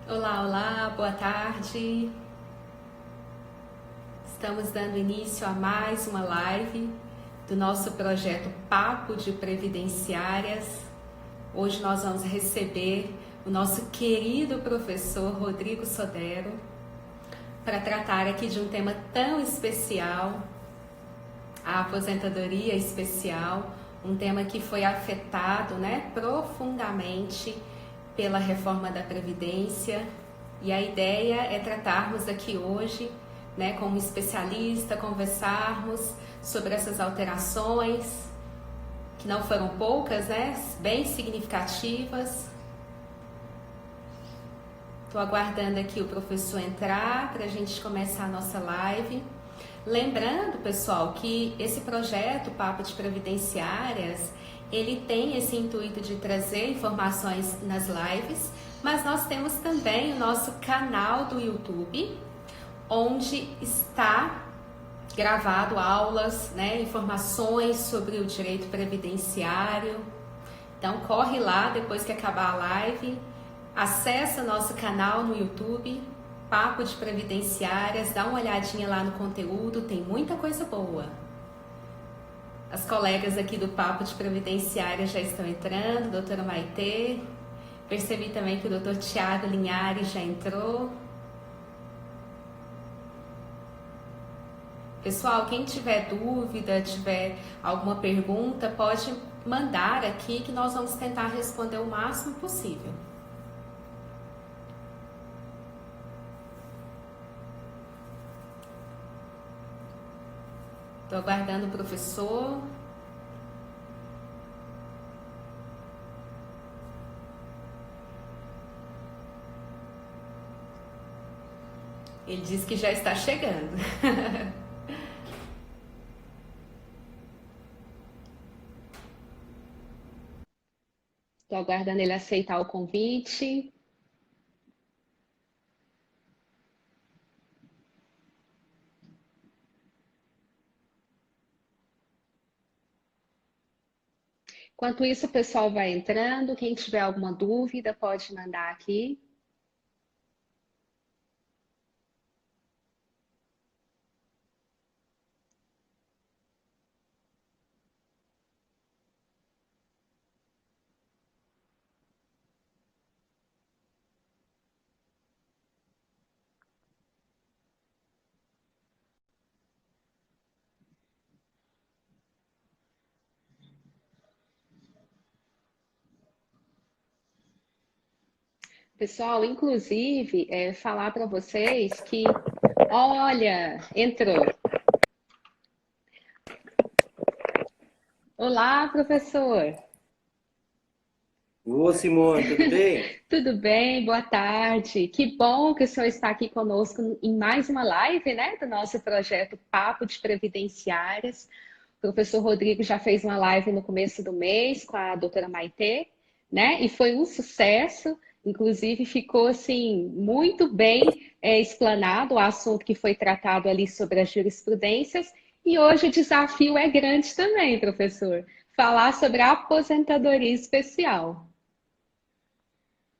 Olá, olá, boa tarde. Estamos dando início a mais uma live do nosso projeto Papo de Previdenciárias. Hoje nós vamos receber o nosso querido professor Rodrigo Sodero para tratar aqui de um tema tão especial, a aposentadoria especial, um tema que foi afetado, profundamente pela reforma da Previdência, e a ideia é tratarmos aqui hoje, como especialista, conversarmos sobre essas alterações, que não foram poucas, bem significativas. Estou aguardando aqui o professor entrar para a gente começar a nossa live. Lembrando, pessoal, que esse projeto Papo de Previdenciárias, ele tem esse intuito de trazer informações nas lives, mas nós temos também o nosso canal do YouTube, onde está gravado aulas, informações sobre o direito previdenciário. Então corre lá depois que acabar a live, acessa nosso canal no YouTube, Papo de Previdenciárias, dá uma olhadinha lá no conteúdo, tem muita coisa boa. As colegas aqui do Papo de Previdenciárias já estão entrando, doutora Maitê, percebi também que o doutor Tiago Linhares já entrou. Pessoal, quem tiver dúvida, tiver alguma pergunta, pode mandar aqui que nós vamos tentar responder o máximo possível. Estou aguardando o professor. Ele disse que já está chegando. Estou aguardando ele aceitar o convite. Enquanto isso, o pessoal vai entrando. Quem tiver alguma dúvida, pode mandar aqui. Pessoal, inclusive, falar para vocês que, olha, entrou. Olá, professor. Ô, Simone, tudo bem? Tudo bem? Boa tarde. Que bom que o senhor está aqui conosco em mais uma live, do nosso projeto Papo de Previdenciárias. O professor Rodrigo já fez uma live no começo do mês com a doutora Maitê, E foi um sucesso. Inclusive, ficou, assim, muito bem explanado o assunto que foi tratado ali sobre as jurisprudências. E hoje o desafio é grande também, professor. Falar sobre a aposentadoria especial.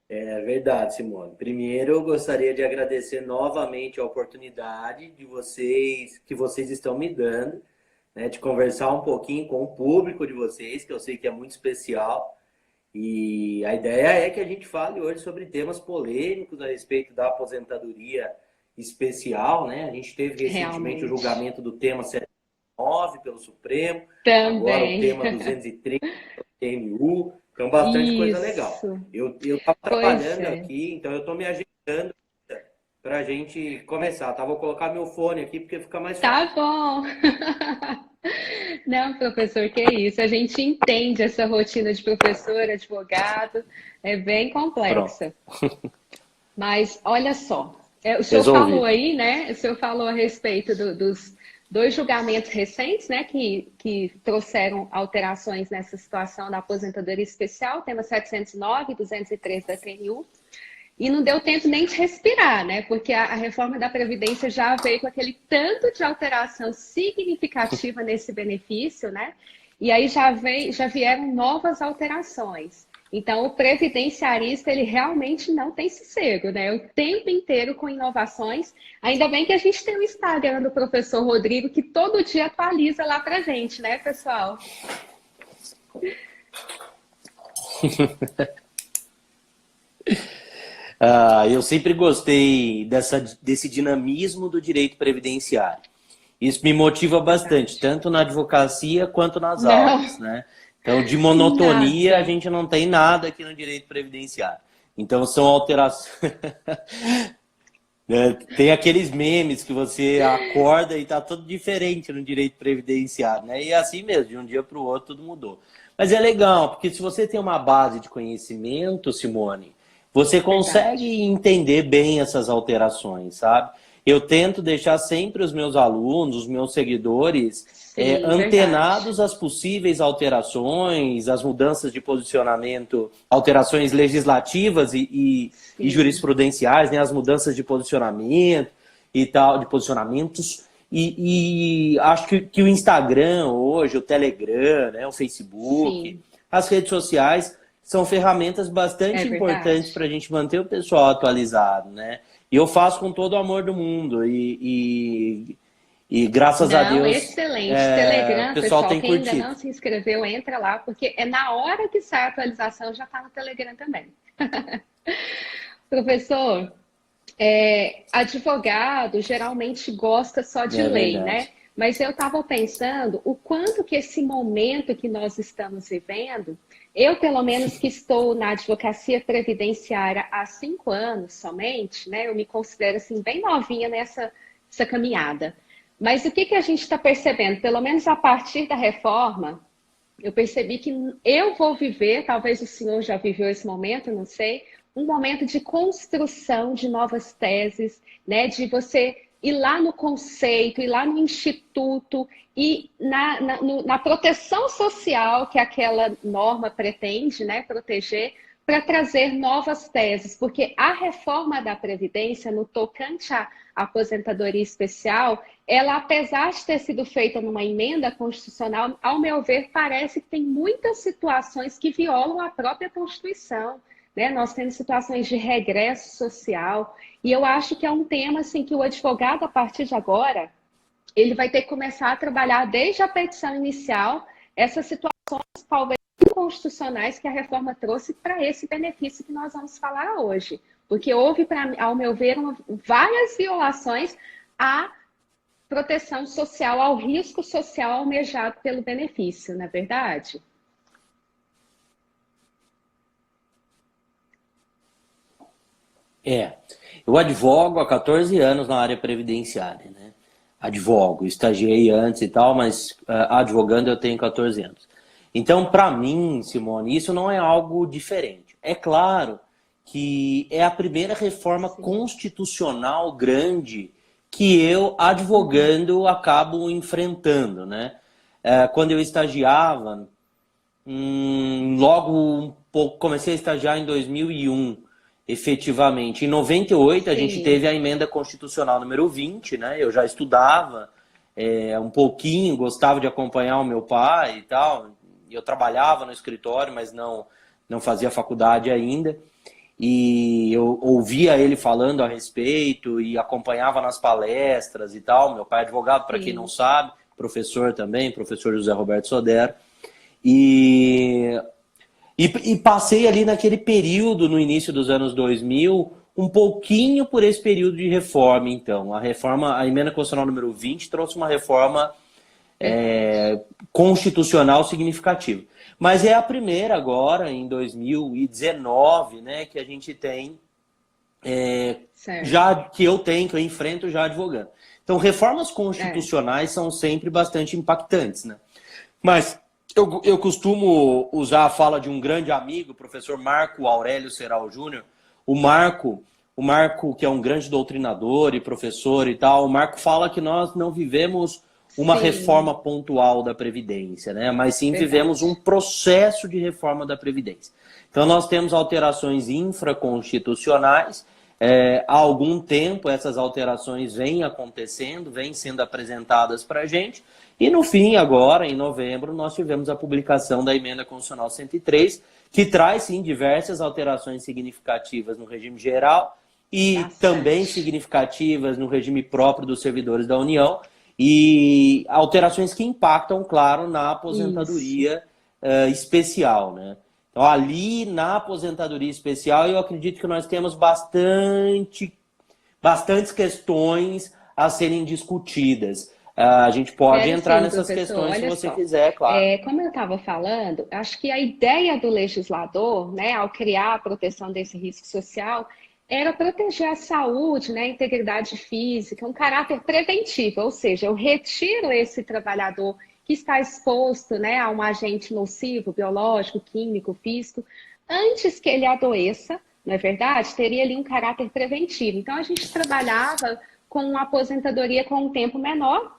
É verdade, Simone. Primeiro, eu gostaria de agradecer novamente a oportunidade que vocês estão me dando, de conversar um pouquinho com o público de vocês, que eu sei que é muito especial. E a ideia é que a gente fale hoje sobre temas polêmicos a respeito da aposentadoria especial, A gente teve recentemente o Realmente. julgamento do tema 79 pelo Supremo, agora o Também. tema 203 do TMU. Então, bastante coisa legal. Isso. Eu estava Pois trabalhando é. aqui, então eu estou me ajeitando para a gente começar, tá? Vou colocar meu fone aqui porque fica mais Tá fácil. bom. Não, professor, que isso. A gente entende essa rotina de professor, advogado, é bem Pronto, complexa. Mas olha só, o senhor falou resolvido. aí, O senhor falou a respeito dos dois julgamentos recentes, que trouxeram alterações nessa situação da aposentadoria especial, tema 709 e 203 da TNU. E não deu tempo nem de respirar, Porque a reforma da Previdência já veio com aquele tanto de alteração significativa nesse benefício, E aí já vieram novas alterações. Então, o previdenciarista, ele realmente não tem sossego, né? O tempo inteiro com inovações. Ainda bem que a gente tem o Instagram do professor Rodrigo, que todo dia atualiza lá pra gente, né, pessoal? Eu sempre gostei desse dinamismo do direito previdenciário. Isso me motiva bastante, Verdade. tanto na advocacia quanto nas aulas, Não, né? Então, de monotonia, a nada. gente não tem nada aqui no direito previdenciário. Então, são alterações. Né? Tem aqueles memes que você acorda e tá tudo diferente no direito previdenciário, né? E é assim mesmo, de um dia para o outro tudo mudou. Mas é legal, porque se você tem uma base de conhecimento, Simone, você Verdade. consegue entender bem essas alterações, sabe? Eu tento deixar sempre os meus alunos, os meus seguidores, Sim, verdade. antenados às possíveis alterações, às mudanças de posicionamento, alterações legislativas e Sim. jurisprudenciais, né, as mudanças de posicionamento e tal, de posicionamentos. E acho que o Instagram hoje, o Telegram, né, o Facebook, Sim, as redes sociais são ferramentas é bastante importantes verdade. para a gente manter o pessoal atualizado, né? E eu faço com todo o amor do mundo. E graças a Não, Deus, excelente. o Telegram, pessoal pessoal, tem quem ainda curtido. não se inscreveu, entra lá, porque é na hora que sai a atualização, já está no Telegram também. Professor, advogado geralmente gosta só de É lei, né? verdade. Mas eu estava pensando o quanto que esse momento que nós estamos vivendo, eu pelo menos que estou na advocacia previdenciária há 5 anos somente, né? Eu me considero assim bem novinha nessa caminhada. Mas o que que a gente está percebendo? Pelo menos a partir da reforma, eu percebi que eu vou viver, talvez o senhor já viveu esse momento, não sei, um momento de construção de novas teses, né? De você ir lá no conceito, ir lá no instituto e na proteção social que aquela norma pretende, né, proteger, para trazer novas teses, porque a reforma da Previdência, no tocante à aposentadoria especial, ela, apesar de ter sido feita numa emenda constitucional, ao meu ver, parece que tem muitas situações que violam a própria Constituição. Né? Nós temos situações de regresso social, e eu acho que é um tema assim, que o advogado, a partir de agora, ele vai ter que começar a trabalhar desde a petição inicial essas situações, talvez, inconstitucionais que a reforma trouxe para esse benefício que nós vamos falar hoje. Porque houve, ao meu ver, várias violações à proteção social, ao risco social almejado pelo benefício, não é verdade? É. Eu advogo há 14 anos na área previdenciária, né? Advogo, estagiei antes e tal, mas advogando eu tenho 14 anos. Então, para mim, Simone, isso não é algo diferente. É claro que é a primeira reforma Sim. constitucional grande que eu, Uhum. advogando, acabo enfrentando, né? Quando eu estagiava, logo um pouco, comecei a estagiar em 2001, efetivamente. Em 98 a gente Sim. teve a emenda constitucional número 20, né? Eu já estudava um pouquinho, gostava de acompanhar o meu pai e tal. Eu trabalhava no escritório, mas não fazia faculdade ainda. E eu ouvia ele falando a respeito e acompanhava nas palestras e tal. Meu pai é advogado, para quem não Sim. sabe, professor também, professor José Roberto Sodero. E e passei ali naquele período, no início dos anos 2000, um pouquinho por esse período de reforma, então. A emenda constitucional número 20 trouxe uma reforma Verdade. constitucional significativa. Mas é a primeira agora, em 2019, né, que a gente tem, Certo. que eu enfrento já advogando. Então, reformas É. constitucionais são sempre bastante impactantes, né? Mas eu costumo usar a fala de um grande amigo, o professor Marco Aurélio Serral Júnior. O Marco, o Marco, que é um grande doutrinador e professor e tal, o Marco fala que nós não vivemos uma reforma Sim. pontual da Previdência, né? Mas sim vivemos um Verdade. processo de reforma da Previdência. Então nós temos alterações infraconstitucionais. Há algum tempo essas alterações vêm acontecendo, vêm sendo apresentadas para a gente. E no fim, agora, em novembro, nós tivemos a publicação da Emenda Constitucional 103, que traz, sim, diversas alterações significativas no regime geral e também significativas no regime próprio dos servidores da União e alterações que impactam, claro, na aposentadoria especial, né? Então, ali na aposentadoria especial, eu acredito que nós temos bastantes questões a serem discutidas. A gente pode entrar nessas questões se você quiser, claro. Como eu estava falando, acho que a ideia do legislador, né, ao criar a proteção desse risco social, era proteger a saúde, né, a integridade física, um caráter preventivo, ou seja, eu retiro esse trabalhador que está exposto, né, a um agente nocivo, biológico, químico, físico, antes que ele adoeça, não é verdade? Teria ali um caráter preventivo. Então, a gente trabalhava com uma aposentadoria com um tempo menor,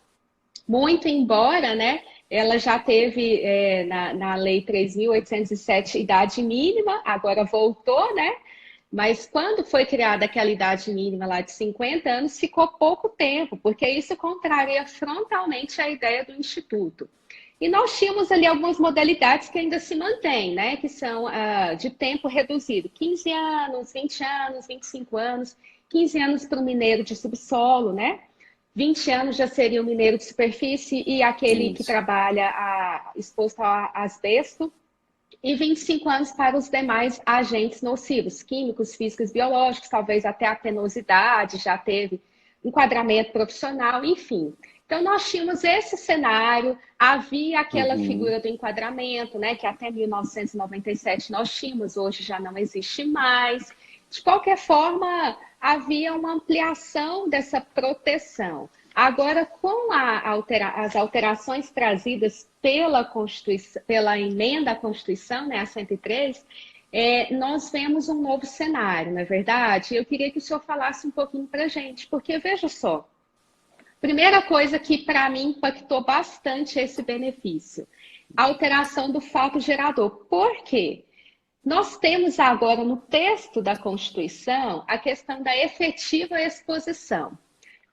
muito embora, né, ela já teve na Lei 3.807 idade mínima, agora voltou, né? Mas quando foi criada aquela idade mínima lá de 50 anos, ficou pouco tempo, porque isso contraria frontalmente a ideia do Instituto. E nós tínhamos ali algumas modalidades que ainda se mantêm, né? Que são de tempo reduzido, 15 anos, 20 anos, 25 anos, 15 anos para o mineiro de subsolo, né? 20 anos já seria o mineiro de superfície e aquele que trabalha exposto a asbesto. E 25 anos para os demais agentes nocivos, químicos, físicos, biológicos, talvez até a penosidade, já teve enquadramento profissional, enfim. Então, nós tínhamos esse cenário, havia aquela figura do enquadramento, né, que até 1997 nós tínhamos, hoje já não existe mais. De qualquer forma, havia uma ampliação dessa proteção. Agora, com as alterações trazidas pela Constituição, pela emenda à Constituição, né, a 103, nós vemos um novo cenário, não é verdade? Eu queria que o senhor falasse um pouquinho para a gente, porque veja só, primeira coisa que para mim impactou bastante esse benefício, a alteração do fato gerador. Por quê? Nós temos agora no texto da Constituição a questão da efetiva exposição.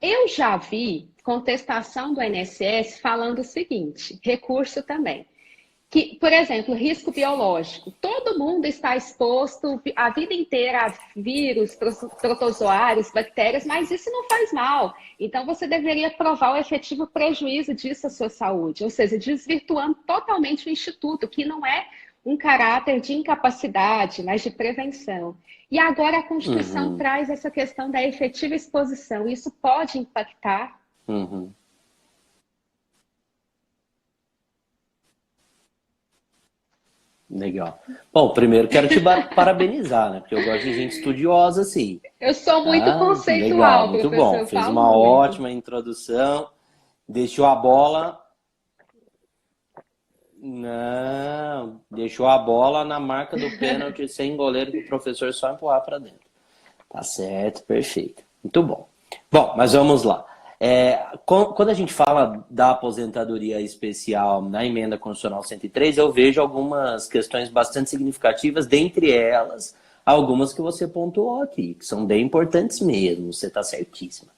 Eu já vi contestação do INSS falando o seguinte, recurso também, que, por exemplo, risco biológico. Todo mundo está exposto a vida inteira a vírus, protozoários, bactérias, mas isso não faz mal. Então, você deveria provar o efetivo prejuízo disso à sua saúde, ou seja, desvirtuando totalmente o Instituto, que não é um caráter de incapacidade, mas de prevenção. E agora a Constituição traz essa questão da efetiva exposição. Isso pode impactar? Legal. Bom, primeiro quero te parabenizar, né? Porque eu gosto de gente estudiosa, assim. Eu sou muito conceitual, legal, muito bom. Fez uma ótima introdução. Deixou a bola... Não, deixou a bola na marca do pênalti sem goleiro que o professor só empurrar para dentro. Tá certo, perfeito. Muito bom. Bom, mas vamos lá. Quando a gente fala da aposentadoria especial na emenda constitucional 103, eu vejo algumas questões bastante significativas, dentre elas, algumas que você pontuou aqui, que são bem importantes mesmo, você está certíssima.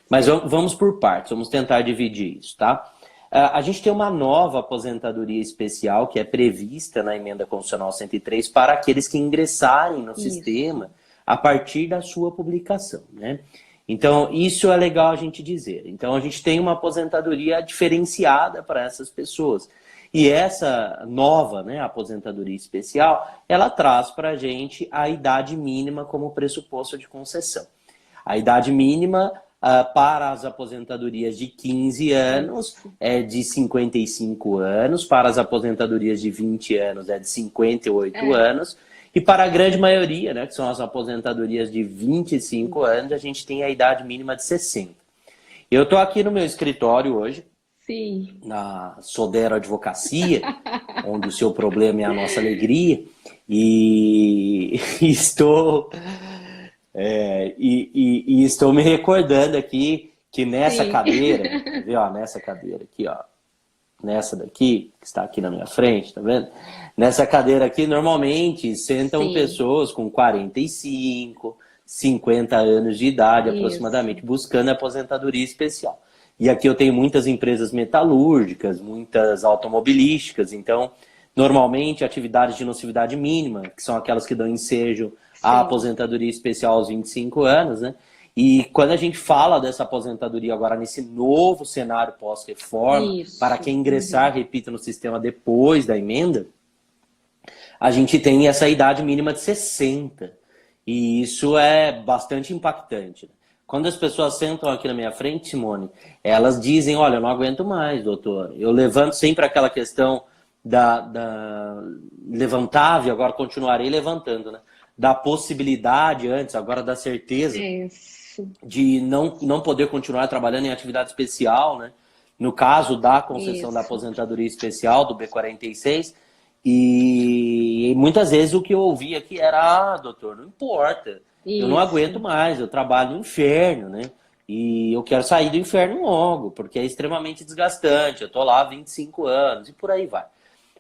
Mas vamos por partes, vamos tentar dividir isso, tá? A gente tem uma nova aposentadoria especial que é prevista na emenda constitucional 103 para aqueles que ingressarem no sistema a partir da sua publicação, né? Então, isso é legal a gente dizer. Então, a gente tem uma aposentadoria diferenciada para essas pessoas. E essa nova, né, aposentadoria especial, ela traz para a gente a idade mínima como pressuposto de concessão. A idade mínima... para as aposentadorias de 15 anos é de 55 anos, para as aposentadorias de 20 anos é de 58 anos, e para a grande maioria, né, que são as aposentadorias de 25 anos, a gente tem a idade mínima de 60. Eu estou aqui no meu escritório hoje, na Sodero Advocacia, onde o seu problema é a nossa alegria, e estou... E estou me recordando aqui que nessa cadeira, viu, ó, nessa cadeira aqui, ó, nessa daqui, que está aqui na minha frente, tá vendo? Nessa cadeira aqui, normalmente, sentam pessoas com 45, 50 anos de idade, aproximadamente, buscando a aposentadoria especial. E aqui eu tenho muitas empresas metalúrgicas, muitas automobilísticas, então, normalmente atividades de nocividade mínima, que são aquelas que dão ensejo à aposentadoria especial aos 25 anos, né? E quando a gente fala dessa aposentadoria agora nesse novo cenário pós-reforma, para quem ingressar, repito, no sistema depois da emenda, a gente tem essa idade mínima de 60. E isso é bastante impactante. Quando as pessoas sentam aqui na minha frente, Simone, elas dizem, olha, eu não aguento mais, doutor. Eu levanto sempre aquela questão levantava e agora continuarei levantando, né? Da possibilidade antes, agora da certeza de não poder continuar trabalhando em atividade especial, né? No caso da concessão da aposentadoria especial, do B46, e muitas vezes o que eu ouvia aqui era, doutor, não importa, eu não aguento mais, eu trabalho no inferno, né? E eu quero sair do inferno logo, porque é extremamente desgastante, eu tô lá há 25 anos e por aí vai.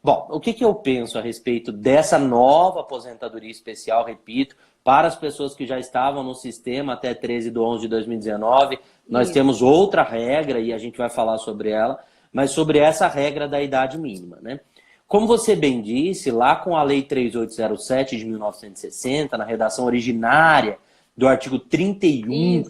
Bom, o que eu penso a respeito dessa nova aposentadoria especial, repito, para as pessoas que já estavam no sistema até 13/11/2019, nós temos outra regra e a gente vai falar sobre ela, mas sobre essa regra da idade mínima, né? Como você bem disse, lá com a Lei 3807 de 1960, na redação originária do artigo 31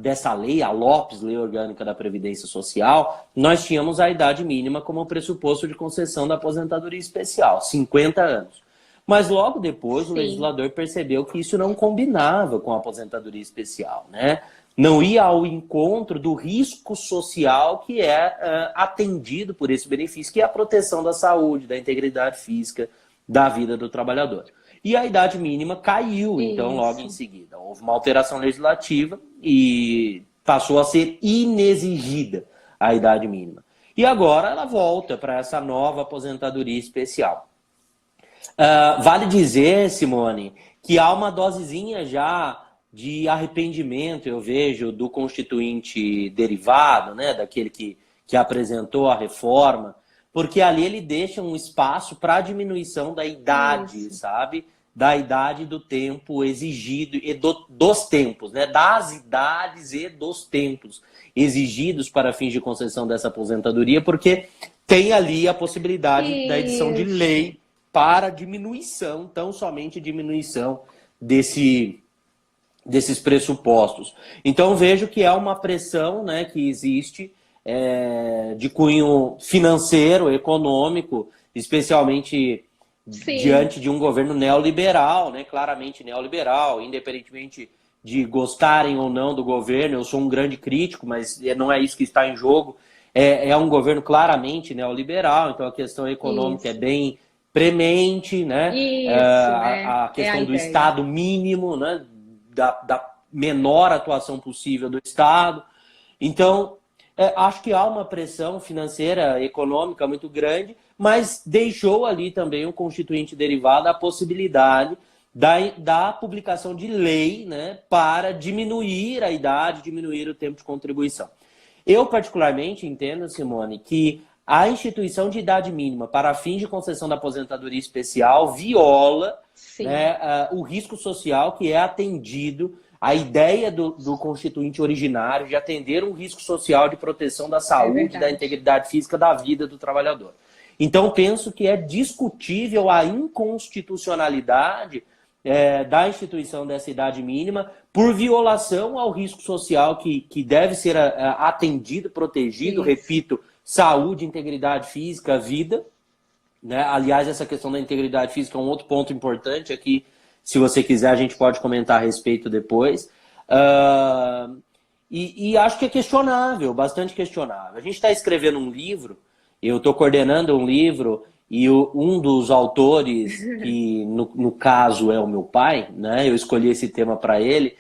dessa lei, a Lopes, Lei Orgânica da Previdência Social, nós tínhamos a idade mínima como pressuposto de concessão da aposentadoria especial, 50 anos. Mas logo depois o legislador percebeu que isso não combinava com a aposentadoria especial, né? Não ia ao encontro do risco social que é atendido por esse benefício, que é a proteção da saúde, da integridade física da vida do trabalhador. E a idade mínima caiu, então, logo em seguida. Houve uma alteração legislativa e passou a ser inexigida a idade mínima. E agora ela volta para essa nova aposentadoria especial. Vale dizer, Simone, que há uma dosezinha já de arrependimento, eu vejo, do constituinte derivado, né, daquele que apresentou a reforma, porque ali ele deixa um espaço para a diminuição da idade, sabe? Da idade do tempo exigido, e dos tempos, né? Das idades e dos tempos exigidos para fins de concessão dessa aposentadoria, porque tem ali a possibilidade da edição de lei para diminuição, tão somente diminuição desses pressupostos. Então vejo que há uma pressão, né, que existe de cunho financeiro, econômico, especialmente diante de um governo neoliberal, né, claramente neoliberal, independentemente de gostarem ou não do governo. Eu sou um grande crítico, mas não é isso que está em jogo. É um governo claramente neoliberal, então a questão econômica é bem premente, né? A questão do Estado mínimo, né? Da menor atuação possível do Estado. Então, acho que há uma pressão financeira, econômica muito grande, mas deixou ali também o constituinte derivado a possibilidade da publicação de lei, né, para diminuir a idade, diminuir o tempo de contribuição. Eu, particularmente, entendo, Simone, que a instituição de idade mínima para fins de concessão da aposentadoria especial viola, né, o risco social que é atendido, a ideia do constituinte originário de atender um risco social de proteção da saúde, da integridade física da vida do trabalhador. Então, penso que é discutível a inconstitucionalidade da instituição dessa idade mínima por violação ao risco social que deve ser atendido, protegido, repito, saúde, integridade física, vida, né? Aliás, essa questão da integridade física é um outro ponto importante aqui. Se você quiser, a gente pode comentar a respeito depois. E acho que é questionável, bastante questionável. A gente está escrevendo um livro, eu estou coordenando um livro, e um dos autores, que no caso é o meu pai, né? Eu escolhi esse tema para ele,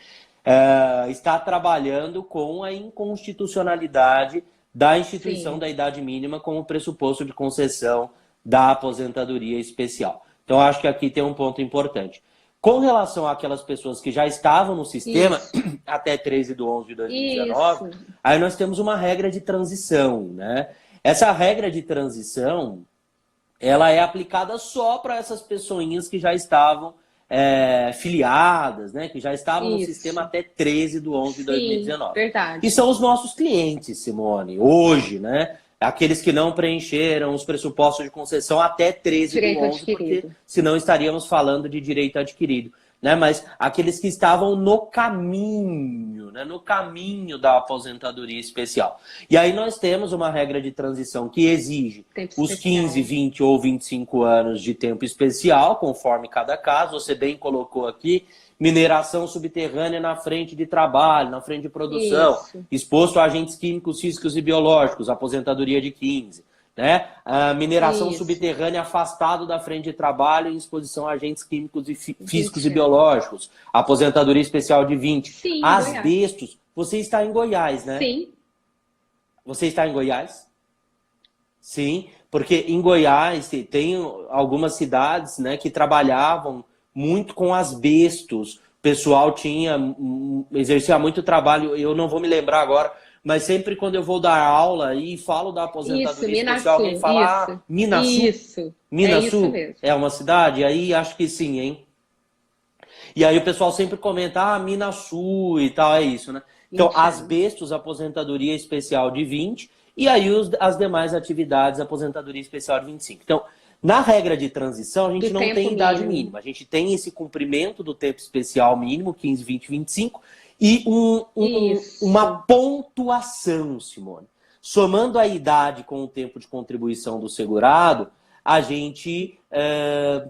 está trabalhando com a inconstitucionalidade da instituição da idade mínima como pressuposto de concessão da aposentadoria especial. Então, acho que aqui tem um ponto importante. Com relação àquelas pessoas que já estavam no sistema até 13/11/2019, aí nós temos uma regra de transição, né? Essa regra de transição, ela é aplicada só para essas pessoinhas que já estavam filiadas, né? Que já estavam no sistema até 13/11/2019. Verdade. E são os nossos clientes, Simone, hoje, né? aqueles que não preencheram os pressupostos de concessão até 13/11, porque senão estaríamos falando de direito adquirido. Né? Mas aqueles que estavam no caminho, né? No caminho da aposentadoria especial. E aí nós temos uma regra de transição que exige os 15, 20 ou 25 anos de tempo especial, conforme cada caso. Você bem colocou aqui, mineração subterrânea na frente de trabalho, na frente de produção, exposto a agentes químicos, físicos e biológicos, aposentadoria de 15. Né? A mineração subterrânea afastado da frente de trabalho em exposição a agentes químicos e físicos e biológicos. Aposentadoria especial de 20. Sim, Asbestos. Você está em Goiás, né? Sim. Você está em Goiás? Sim, porque em Goiás tem algumas cidades, né, que trabalhavam muito com asbestos. O pessoal exercia muito trabalho, eu não vou me lembrar agora, mas sempre quando eu vou dar aula e falo da aposentadoria especial, alguém fala, Minasul? Isso. Minasul? É isso mesmo. É uma cidade? Aí acho que sim, hein? E aí o pessoal sempre comenta, Minasul e tal, é isso, né? Então, asbestos, aposentadoria especial de 20, e aí as demais atividades, aposentadoria especial de 25. Então, na regra de transição, a gente não tem idade mínima. A gente tem esse cumprimento do tempo especial mínimo, 15, 20, 25, e uma pontuação, Simone. Somando a idade com o tempo de contribuição do segurado, a gente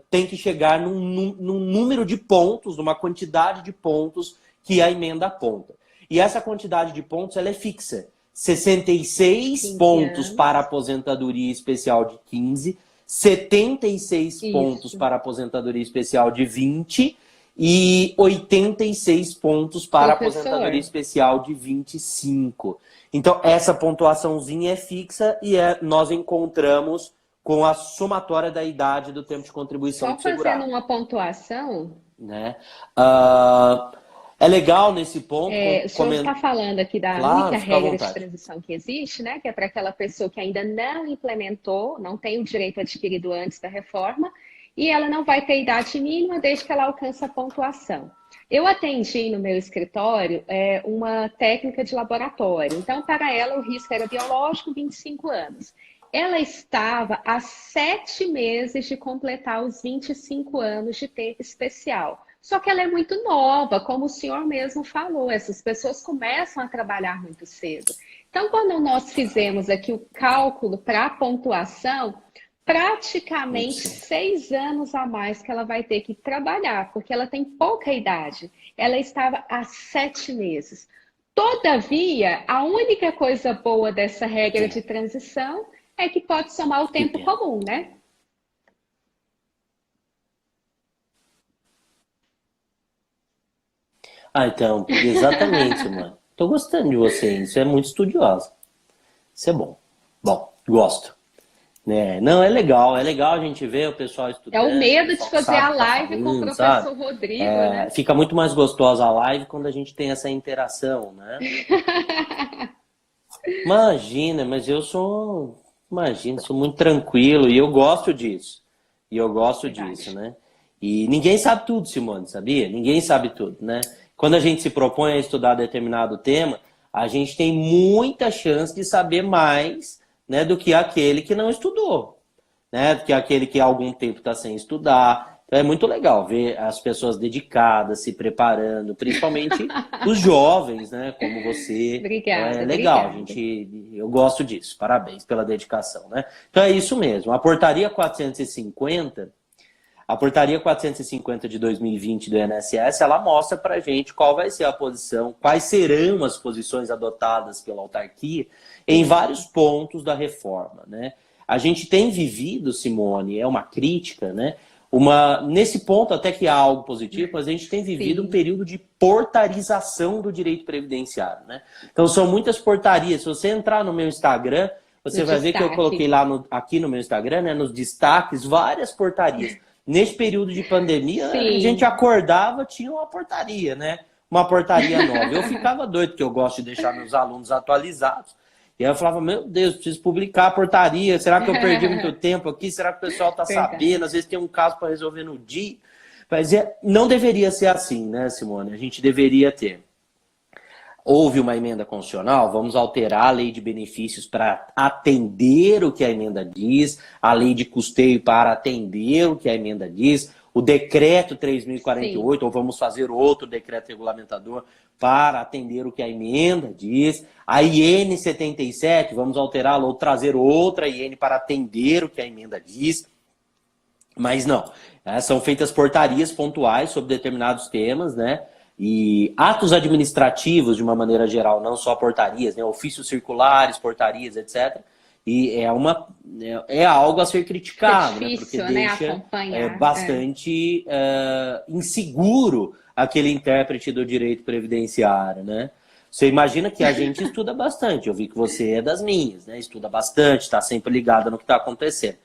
tem que chegar num número de pontos, numa quantidade de pontos que a emenda aponta. E essa quantidade de pontos ela é fixa. 66 pontos para aposentadoria especial de 15, 76 pontos para aposentadoria especial de 20 e 86 pontos para aposentadoria especial de 25. Então, essa pontuaçãozinha é fixa e nós encontramos com a somatória da idade do tempo de contribuição do segurado. Só fazendo uma pontuação... Né? É legal nesse ponto... o senhor está falando aqui da única regra de transição que existe, né? Que é para aquela pessoa que ainda não implementou, não tem o direito adquirido antes da reforma, e ela não vai ter idade mínima desde que ela alcance a pontuação. Eu atendi no meu escritório uma técnica de laboratório. Então, para ela, o risco era biológico, 25 anos. Ela estava há 7 meses de completar os 25 anos de tempo especial. Só que ela é muito nova, como o senhor mesmo falou. Essas pessoas começam a trabalhar muito cedo. Então, quando nós fizemos aqui o cálculo para a pontuação, praticamente 6 anos a mais que ela vai ter que trabalhar, porque ela tem pouca idade. Ela estava há 7 meses. Todavia, a única coisa boa dessa regra de transição é que pode somar o tempo comum, né? Então, exatamente, mano. Tô gostando de você, isso é muito estudiosa. Isso é bom. Bom, gosto. Não, é legal a gente ver o pessoal estudando. É o medo de fazer a live com o professor Rodrigo, né? Fica muito mais gostosa a live quando a gente tem essa interação, né? Imagina, mas eu sou muito tranquilo e eu gosto disso. Né? E ninguém sabe tudo, Simone, sabia? Ninguém sabe tudo, né? Quando a gente se propõe a estudar determinado tema, a gente tem muita chance de saber mais, né, do que aquele que não estudou, né? Do que aquele que há algum tempo está sem estudar. Então é muito legal ver as pessoas dedicadas, se preparando, principalmente os jovens, né, como você. Obrigada. É legal, obrigada. eu gosto disso. Parabéns pela dedicação, né? Então é isso mesmo. A portaria 450 de 2020 do INSS, ela mostra pra gente qual vai ser a posição, quais serão as posições adotadas pela autarquia em vários pontos da reforma, né? A gente tem vivido, Simone, é uma crítica, né? Nesse ponto até que há algo positivo, mas a gente tem vivido um período de portarização do direito previdenciário, né? Então são muitas portarias. Se você entrar no meu Instagram, você vai ver que eu coloquei lá aqui no meu Instagram, né, nos destaques, várias portarias. Nesse período de pandemia, a gente acordava, tinha uma portaria, né? Uma portaria nova. Eu ficava doido, porque eu gosto de deixar meus alunos atualizados. E aí eu falava, meu Deus, preciso publicar a portaria. Será que eu perdi muito tempo aqui? Será que o pessoal está sabendo? Às vezes tem um caso para resolver no dia. Mas não deveria ser assim, né, Simone? A gente deveria ter houve uma emenda constitucional, vamos alterar a lei de benefícios para atender o que a emenda diz, a lei de custeio para atender o que a emenda diz, o decreto 3.048, ou vamos fazer outro decreto regulamentador para atender o que a emenda diz, a IN 77, vamos alterá-la ou trazer outra IN para atender o que a emenda diz, mas não, são feitas portarias pontuais sobre determinados temas, né? E atos administrativos, de uma maneira geral, não só portarias, né? Ofícios circulares, portarias, etc. E é algo a ser criticado, é difícil, né? Porque deixa acompanhar, bastante inseguro aquele intérprete do direito previdenciário, né? Você imagina que a gente estuda bastante. Eu vi que você é das minhas, né? Estuda bastante, está sempre ligada no que está acontecendo.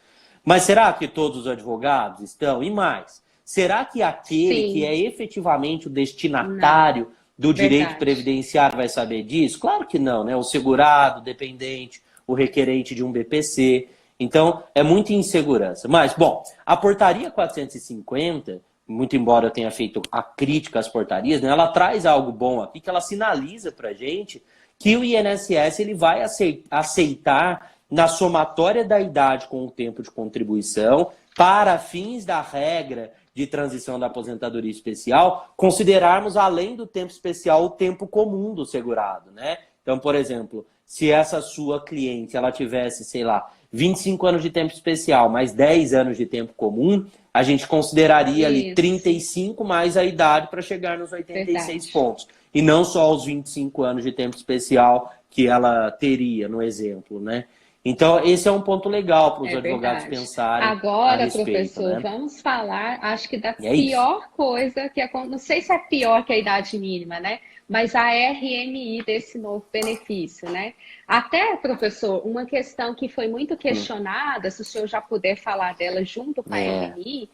Mas será que todos os advogados estão? E mais, será que aquele que é efetivamente o destinatário do direito previdenciário vai saber disso? Claro que não, né? O segurado, o dependente, o requerente de um BPC. Então, é muita insegurança. Mas, bom, a portaria 450, muito embora eu tenha feito a crítica às portarias, né, ela traz algo bom aqui, que ela sinaliza para a gente que o INSS ele vai aceitar na somatória da idade com o tempo de contribuição, para fins da regra de transição da aposentadoria especial, considerarmos, além do tempo especial, o tempo comum do segurado, né? Então, por exemplo, se essa sua cliente ela tivesse, sei lá, 25 anos de tempo especial, mais 10 anos de tempo comum, a gente consideraria ali 35 mais a idade para chegar nos 86 pontos. E não só os 25 anos de tempo especial que ela teria, no exemplo, né? Então, esse é um ponto legal para os advogados pensarem. Agora, a respeito, professor, né? vamos falar, acho que da pior coisa que acontece. Não sei se é pior que a idade mínima, né? Mas a RMI desse novo benefício, né? Até, professor, uma questão que foi muito questionada, se o senhor já puder falar dela junto com a RMI,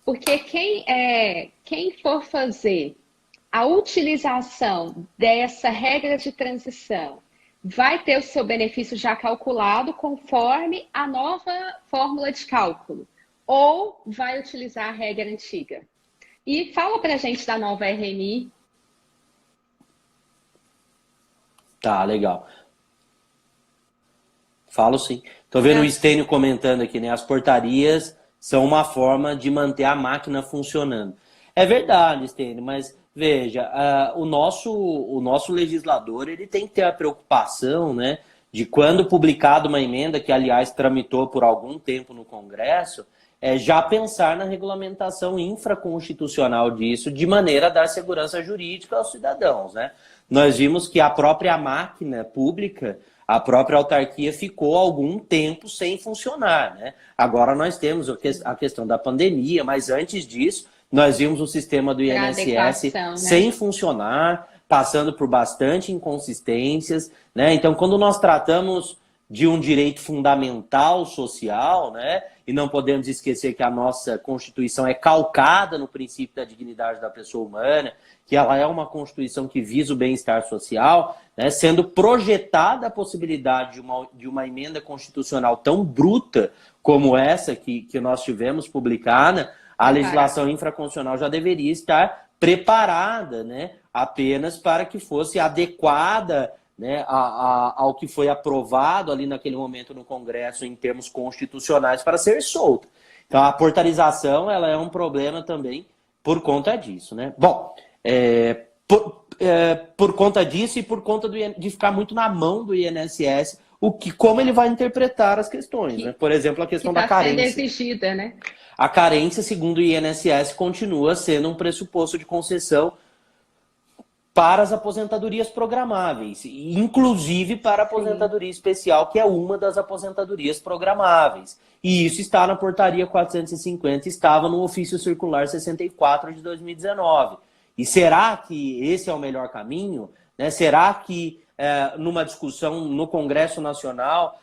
porque quem for fazer a utilização dessa regra de transição vai ter o seu benefício já calculado conforme a nova fórmula de cálculo, ou vai utilizar a regra antiga? E fala pra gente da nova RMI. Tá, legal. Falo sim. Tô vendo o Estênio comentando aqui, né? As portarias são uma forma de manter a máquina funcionando. É verdade, Estênio, mas veja, o nosso legislador ele tem que ter a preocupação, né, de quando publicada uma emenda, que aliás tramitou por algum tempo no Congresso, já pensar na regulamentação infraconstitucional disso, de maneira a dar segurança jurídica aos cidadãos, né? Nós vimos que a própria máquina pública, a própria autarquia ficou algum tempo sem funcionar, né? Agora nós temos a questão da pandemia, mas antes disso, nós vimos o sistema do INSS sem funcionar, passando por bastante inconsistências, né? Então, quando nós tratamos de um direito fundamental social, né? E não podemos esquecer que a nossa Constituição é calcada no princípio da dignidade da pessoa humana, que ela é uma Constituição que visa o bem-estar social, né? Sendo projetada a possibilidade de uma emenda constitucional tão bruta como essa que nós tivemos publicada, a legislação infraconstitucional já deveria estar preparada, né, apenas para que fosse adequada, né, ao que foi aprovado ali naquele momento no Congresso em termos constitucionais para ser solta. Então a portarização ela é um problema também por conta disso, né? Bom, por conta disso e por conta de ficar muito na mão do INSS como ele vai interpretar as questões, né? Por exemplo, a questão da carência. Está sendo exigida, né? A carência, segundo o INSS, continua sendo um pressuposto de concessão para as aposentadorias programáveis, inclusive para a aposentadoria especial, que é uma das aposentadorias programáveis. E isso está na portaria 450, estava no ofício circular 64 de 2019. E será que esse é o melhor caminho? Né? Será que numa discussão no Congresso Nacional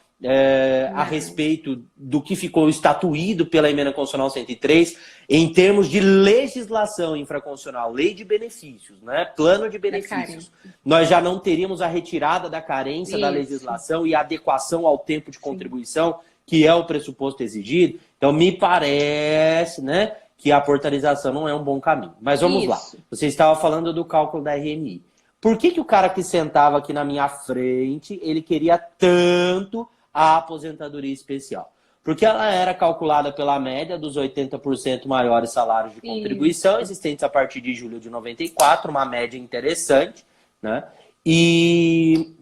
a respeito do que ficou estatuído pela Emenda Constitucional 103, em termos de legislação infraconstitucional, lei de benefícios, né? Plano de benefícios, nós já não teríamos a retirada da carência da legislação e a adequação ao tempo de contribuição, que é o pressuposto exigido. Então, me parece, né, que a portarização não é um bom caminho. Mas vamos lá. Você estava falando do cálculo da RMI. Por que o cara que sentava aqui na minha frente, ele queria tanto a aposentadoria especial? Porque ela era calculada pela média dos 80% maiores salários de contribuição, existentes a partir de julho de 94, uma média interessante, né? E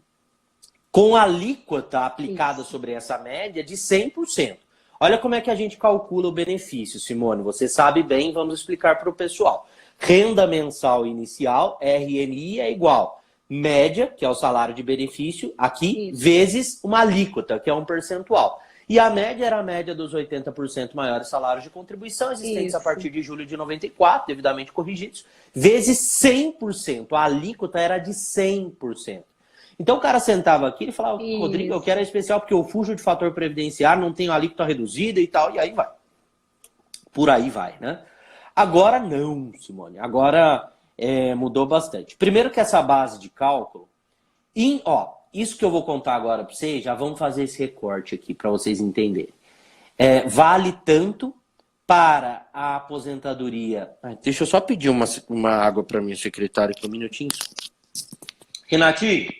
com a alíquota aplicada sobre essa média de 100%. Olha como é que a gente calcula o benefício, Simone. Você sabe bem, vamos explicar para o pessoal. Renda mensal inicial, RMI, é igual média, que é o salário de benefício, aqui, vezes uma alíquota, que é um percentual. E a média era a média dos 80% maiores salários de contribuição, existentes a partir de julho de 94, devidamente corrigidos, vezes 100%. A alíquota era de 100%. Então o cara sentava aqui e falava, Rodrigo, eu quero a especial porque eu fujo de fator previdenciário, não tenho alíquota reduzida e tal, e aí vai. Por aí vai, né? Agora não, Simone. Agora mudou bastante. Primeiro que essa base de cálculo, isso que eu vou contar agora para vocês, já vamos fazer esse recorte aqui para vocês entenderem. Vale tanto para a aposentadoria... deixa eu só pedir uma água para minha secretária aqui, um minutinho. Renatinho,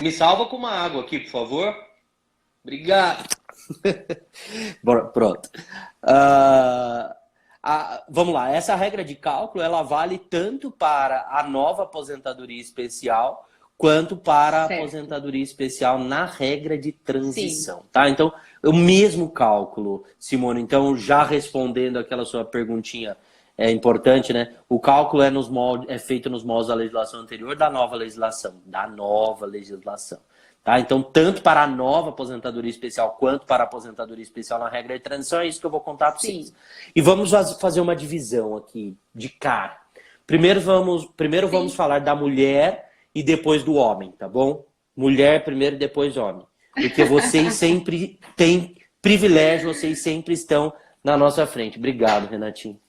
me salva com uma água aqui, por favor. Obrigado. Pronto. Vamos lá, essa regra de cálculo, ela vale tanto para a nova aposentadoria especial, quanto para a aposentadoria especial na regra de transição, tá? Então, o mesmo cálculo, Simone. Então, já respondendo aquela sua perguntinha importante, né? O cálculo é feito nos moldes da legislação anterior, da nova legislação. Tá? Então, tanto para a nova aposentadoria especial quanto para a aposentadoria especial na regra de transição, é isso que eu vou contar para vocês. E vamos fazer uma divisão aqui de cara. Primeiro vamos falar da mulher e depois do homem, tá bom? Mulher primeiro e depois homem. Porque vocês sempre têm privilégio, vocês sempre estão na nossa frente. Obrigado, Renatinho.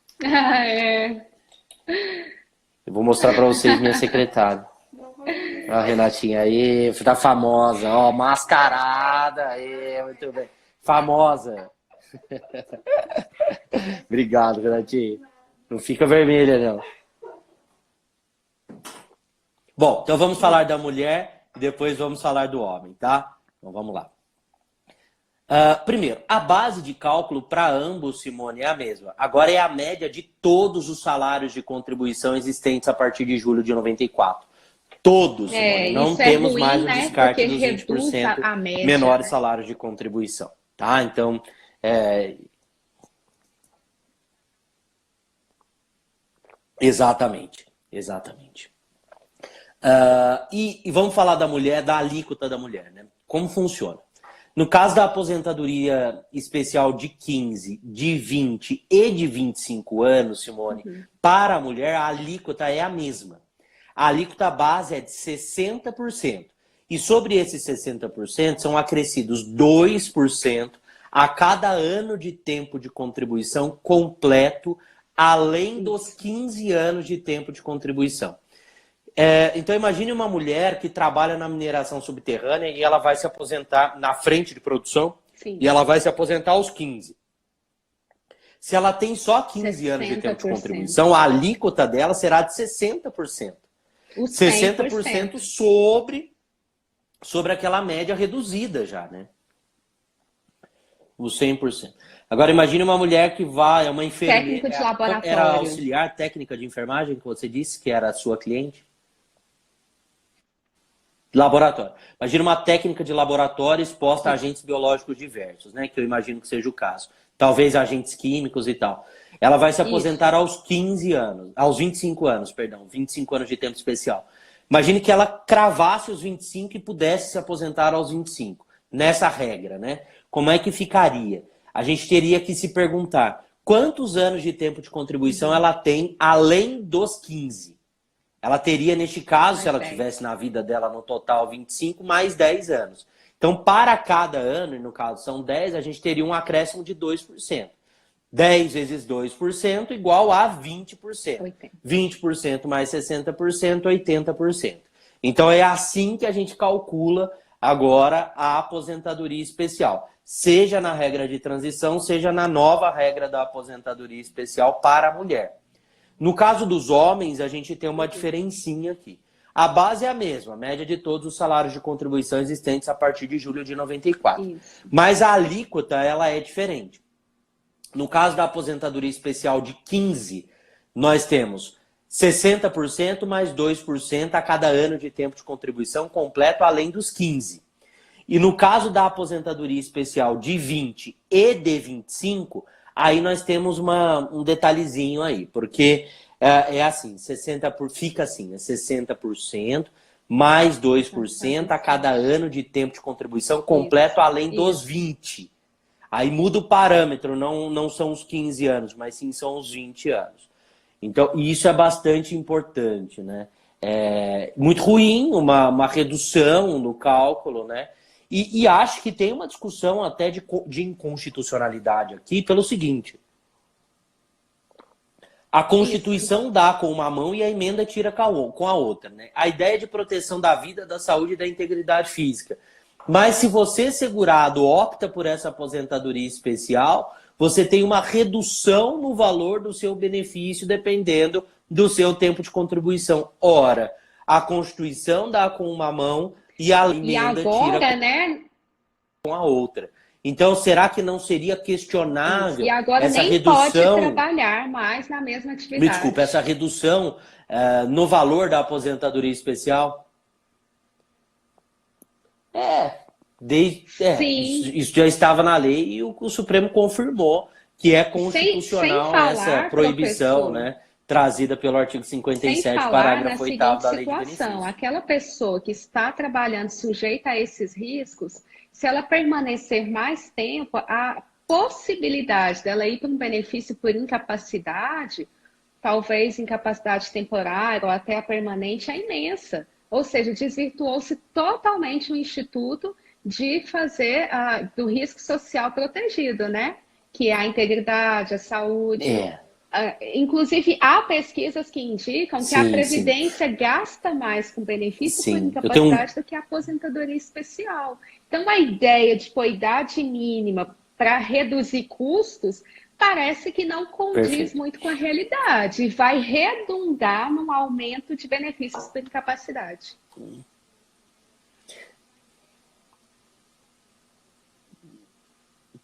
Eu vou mostrar para vocês minha secretária. A Renatinha aí, tá famosa, ó, mascarada, aí, muito bem. Famosa. Obrigado, Renatinha. Não fica vermelha, não. Bom, então vamos falar da mulher e depois vamos falar do homem, tá? Então vamos lá. Primeiro, a base de cálculo para ambos, Simone, é a mesma. Agora é a média de todos os salários de contribuição existentes a partir de julho de 94. Todos, não temos ruim, mais o descarte dos 20% menores salários de contribuição. Tá? Então, exatamente. E vamos falar da mulher, da alíquota da mulher, né? Como funciona? No caso da aposentadoria especial de 15, de 20 e de 25 anos, Simone, para a mulher a alíquota é a mesma. A alíquota base é de 60%. E sobre esses 60% são acrescidos 2% a cada ano de tempo de contribuição completo, além dos 15 anos de tempo de contribuição. Então imagine uma mulher que trabalha na mineração subterrânea e ela vai se aposentar na frente de produção. Sim. E ela vai se aposentar aos 15. Se ela tem só 15 anos de tempo de contribuição, a alíquota dela será de 60%. 60% sobre aquela média reduzida já, né? Os 100%. Agora imagine uma mulher que é uma enfermeira. Técnica de laboratório. Era auxiliar técnica de enfermagem que você disse que era a sua cliente? Laboratório. Imagina uma técnica de laboratório exposta a agentes biológicos diversos, né? Que eu imagino que seja o caso. Talvez agentes químicos e tal. Ela vai se aposentar aos 15 anos, aos 25 anos, perdão, 25 anos de tempo especial. Imagine que ela cravasse os 25 e pudesse se aposentar aos 25, nessa regra, né? Como é que ficaria? A gente teria que se perguntar, quantos anos de tempo de contribuição ela tem além dos 15? Ela teria, neste caso, se ela tivesse na vida dela no total 25, mais 10 anos. Então, para cada ano, e no caso são 10, a gente teria um acréscimo de 2%. 10 vezes 2% igual a 20%. 20% mais 60%, 80%. Então, é assim que a gente calcula agora a aposentadoria especial. Seja na regra de transição, seja na nova regra da aposentadoria especial para a mulher. No caso dos homens, a gente tem uma diferencinha aqui. A base é a mesma, a média de todos os salários de contribuição existentes a partir de julho de 94. Isso. Mas a alíquota, ela é diferente. No caso da aposentadoria especial de 15, nós temos 60% mais 2% a cada ano de tempo de contribuição completo, além dos 15. E no caso da aposentadoria especial de 20 e de 25, aí nós temos um detalhezinho aí, porque é assim, fica assim, 60% mais 2% a cada ano de tempo de contribuição completo, além dos 20. Aí muda o parâmetro, não são os 15 anos, mas sim são os 20 anos. Então, isso é bastante importante, né? É muito ruim, uma redução no cálculo, né? E acho que tem uma discussão até de inconstitucionalidade aqui pelo seguinte. A Constituição dá com uma mão e a emenda tira com a outra, né? A ideia de proteção da vida, da saúde e da integridade física. Mas se você, segurado, opta por essa aposentadoria especial, você tem uma redução no valor do seu benefício dependendo do seu tempo de contribuição. Ora, a Constituição dá com uma mão e a emenda tira com a outra. Então, será que não seria questionável e agora essa nem redução... pode trabalhar mais na mesma atividade. Me desculpa, essa redução no valor da aposentadoria especial? Isso já estava na lei e o Supremo confirmou que é constitucional essa proibição, né, trazida pelo artigo 57, parágrafo 8º da Lei de Benefício. Aquela pessoa que está trabalhando sujeita a esses riscos, se ela permanecer mais tempo, a possibilidade dela ir para um benefício por incapacidade, talvez incapacidade temporária ou até a permanente, é imensa. Ou seja, desvirtuou-se totalmente o instituto de fazer do risco social protegido, né? Que é a integridade, a saúde. Inclusive, há pesquisas que indicam que a Previdência gasta mais com benefício por incapacidade do que a aposentadoria especial. Então, a ideia de pôr idade mínima para reduzir custos parece que não condiz muito com a realidade e vai redundar num aumento de benefícios por incapacidade.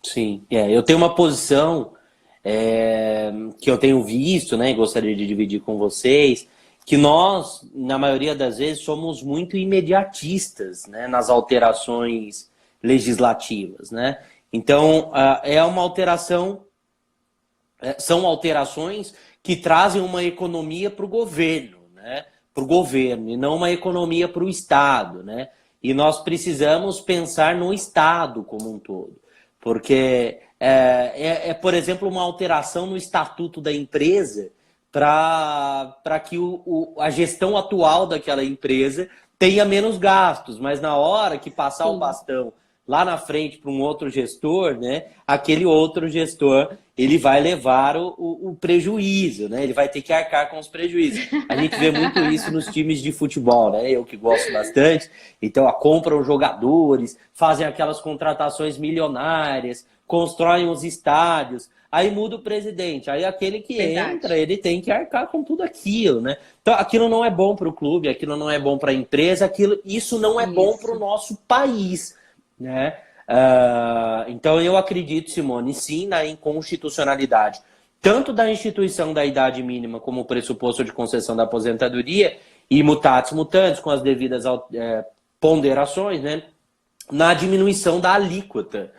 Sim, eu tenho uma posição que eu tenho visto, né, e gostaria de dividir com vocês, que nós, na maioria das vezes, somos muito imediatistas, né, nas alterações legislativas, né? Então, é uma alteração, são alterações que trazem uma economia para o governo, né? Para o governo, e não uma economia para o Estado, né? E nós precisamos pensar no Estado como um todo. Porque por exemplo, uma alteração no estatuto da empresa para que a gestão atual daquela empresa tenha menos gastos, mas na hora que passar o bastão lá na frente para um outro gestor, né, aquele outro gestor ele vai levar o prejuízo, né? Ele vai ter que arcar com os prejuízos. A gente vê muito isso nos times de futebol, né? Eu que gosto bastante. Então, compram jogadores, fazem aquelas contratações milionárias, constroem os estádios, aí muda o presidente. Aí aquele que entra, ele tem que arcar com tudo aquilo, né? Então, aquilo não é bom para o clube, aquilo não é bom para a empresa, isso não é bom para o nosso país, né? Então eu acredito, Simone, sim, na inconstitucionalidade tanto da instituição da idade mínima como pressuposto de concessão da aposentadoria e mutatis mutandis, com as devidas ponderações, né, na diminuição da alíquota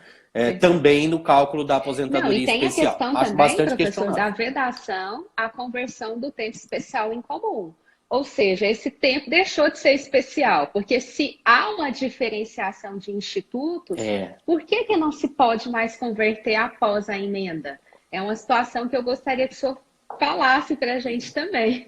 também no cálculo da aposentadoria especial. E tem especial. a questão Acho também, bastante professor, da vedação à conversão do tempo especial em comum. Ou seja, esse tempo deixou de ser especial, porque se há uma diferenciação de institutos, por que não se pode mais converter após a emenda? É uma situação que eu gostaria que o senhor falasse para a gente também.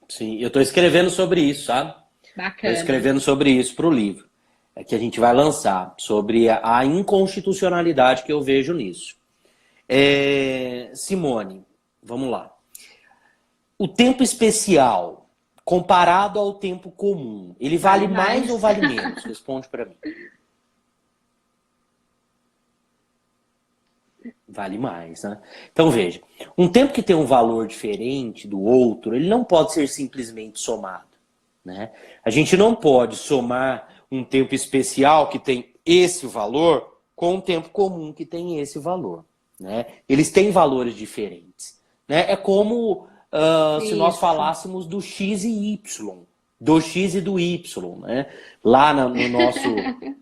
Sim, eu estou escrevendo sobre isso, sabe? Bacana. Estou escrevendo sobre isso para o livro que a gente vai lançar, sobre a inconstitucionalidade que eu vejo nisso. Simone, vamos lá. O tempo especial, comparado ao tempo comum, ele vale mais ou vale menos? Responde para mim. Vale mais, né? Então veja, um tempo que tem um valor diferente do outro, ele não pode ser simplesmente somado, né? A gente não pode somar um tempo especial que tem esse valor com um tempo comum que tem esse valor, né? Eles têm valores diferentes, né? É como se nós falássemos do x e y, do x e do y, né? Lá no nosso,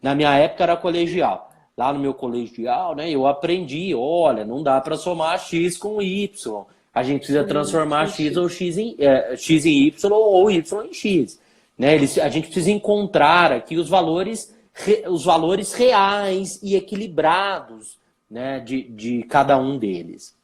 na minha época era colegial. Lá no meu colegial, né, eu aprendi, olha, não dá para somar x com y. A gente precisa transformar x em y ou y em x. Né? A gente precisa encontrar aqui os valores reais e equilibrados, né, de cada um deles.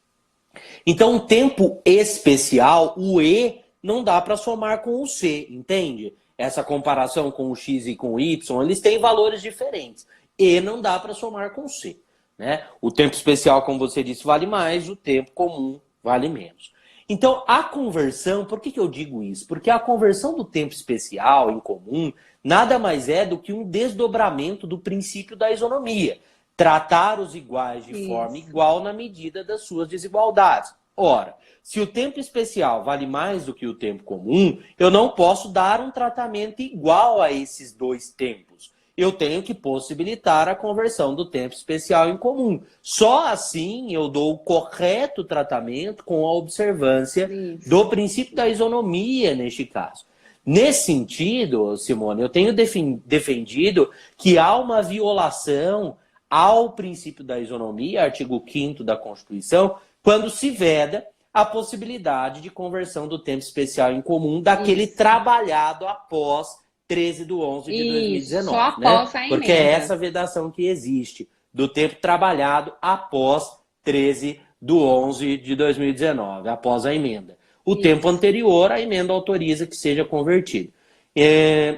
Então, um tempo especial, o E, não dá para somar com o C, entende? Essa comparação com o X e com o Y, eles têm valores diferentes. E não dá para somar com C, né? O tempo especial, como você disse, vale mais, o tempo comum vale menos. Então, a conversão, por que eu digo isso? Porque a conversão do tempo especial em comum nada mais é do que um desdobramento do princípio da isonomia. Tratar os iguais de forma igual na medida das suas desigualdades. Ora, se o tempo especial vale mais do que o tempo comum, eu não posso dar um tratamento igual a esses dois tempos. Eu tenho que possibilitar a conversão do tempo especial em comum. Só assim eu dou o correto tratamento com a observância do princípio da isonomia, neste caso. Nesse sentido, Simone, eu tenho defendido que há uma violação ao princípio da isonomia, artigo 5º da Constituição, quando se veda a possibilidade de conversão do tempo especial em comum daquele trabalhado após 13/11/2019. Só após a emenda. Porque é essa vedação que existe, do tempo trabalhado após 13/11/2019, após a emenda. O tempo anterior, a emenda autoriza que seja convertido.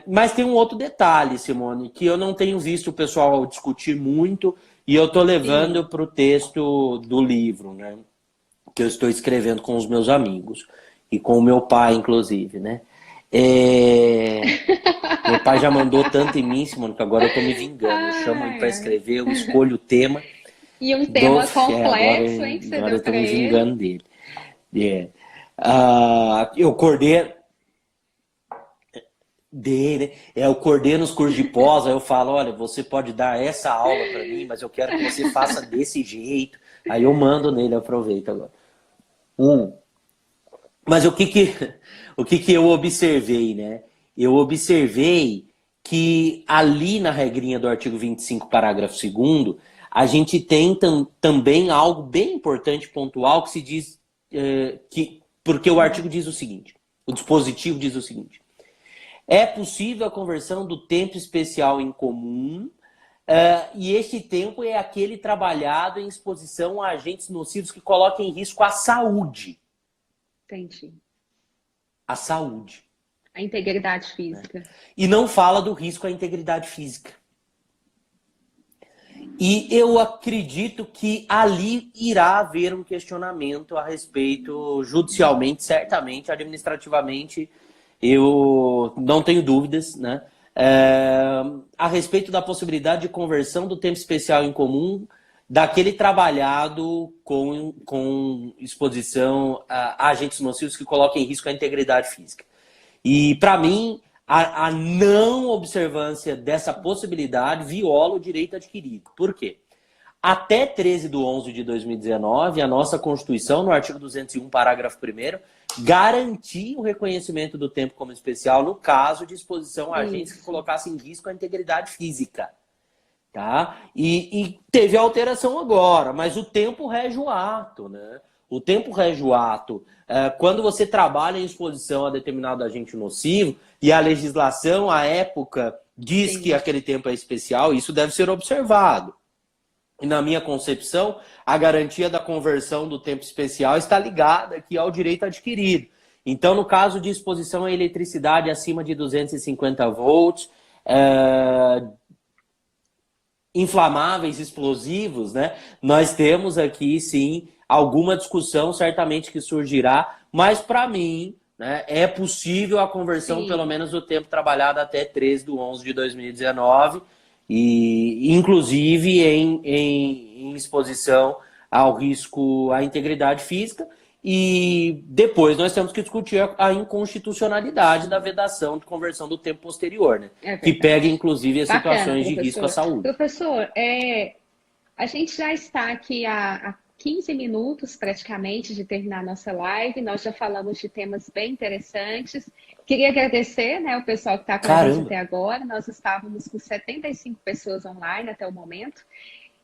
Mas tem um outro detalhe, Simone, que eu não tenho visto o pessoal discutir muito e eu estou levando para o texto do livro, né, que eu estou escrevendo com os meus amigos e com o meu pai, inclusive, né? Meu pai já mandou tanto em mim, Simone, que agora eu estou me vingando. Eu chamo ele para escrever, eu escolho o tema. E um tema complexo, hein, que você agora deu para ele. Eu estou me vingando dele. Eu coordeno... eu coordeno os cursos de pós, aí eu falo, olha, você pode dar essa aula para mim, mas eu quero que você faça desse jeito. Aí eu mando nele, aproveito agora. Mas o que eu observei, né? Eu observei que ali na regrinha do artigo 25, parágrafo 2º, a gente tem também algo bem importante, pontual, que se diz porque o artigo diz o seguinte, o dispositivo diz o seguinte: é possível a conversão do tempo especial em comum, e este tempo é aquele trabalhado em exposição a agentes nocivos que coloquem em risco a saúde. Entendi. A saúde. A integridade física. Né? E não fala do risco à integridade física. E eu acredito que ali irá haver um questionamento a respeito, judicialmente, certamente, administrativamente, eu não tenho dúvidas, né? A respeito da possibilidade de conversão do tempo especial em comum daquele trabalhado com exposição a agentes nocivos que coloquem em risco a integridade física. E, para mim, a não observância dessa possibilidade viola o direito adquirido. Por quê? Até 13/11/2019, a nossa Constituição, no artigo 201, parágrafo 1º, garantia o reconhecimento do tempo como especial no caso de exposição a agentes que colocassem em risco a integridade física. Tá? E teve alteração agora, mas o tempo rege o ato, né? O tempo rege o ato. Quando você trabalha em exposição a determinado agente nocivo e a legislação, à época, diz que aquele tempo é especial, isso deve ser observado. E na minha concepção, a garantia da conversão do tempo especial está ligada aqui ao direito adquirido. Então, no caso de exposição à eletricidade acima de 250 volts, inflamáveis, explosivos, né? Nós temos aqui, sim, alguma discussão, certamente que surgirá, mas para mim, né, é possível a conversão, pelo menos, do tempo trabalhado até 13/11/2019, e inclusive em exposição ao risco à integridade física. E depois nós temos que discutir a inconstitucionalidade da vedação de conversão do tempo posterior, né? Que pega, inclusive, as situações de risco à saúde. Professor, a gente já está aqui há 15 minutos, praticamente, de terminar a nossa live. Nós já falamos de temas bem interessantes. Queria agradecer, né, o pessoal que está com a gente até agora. Nós estávamos com 75 pessoas online até o momento.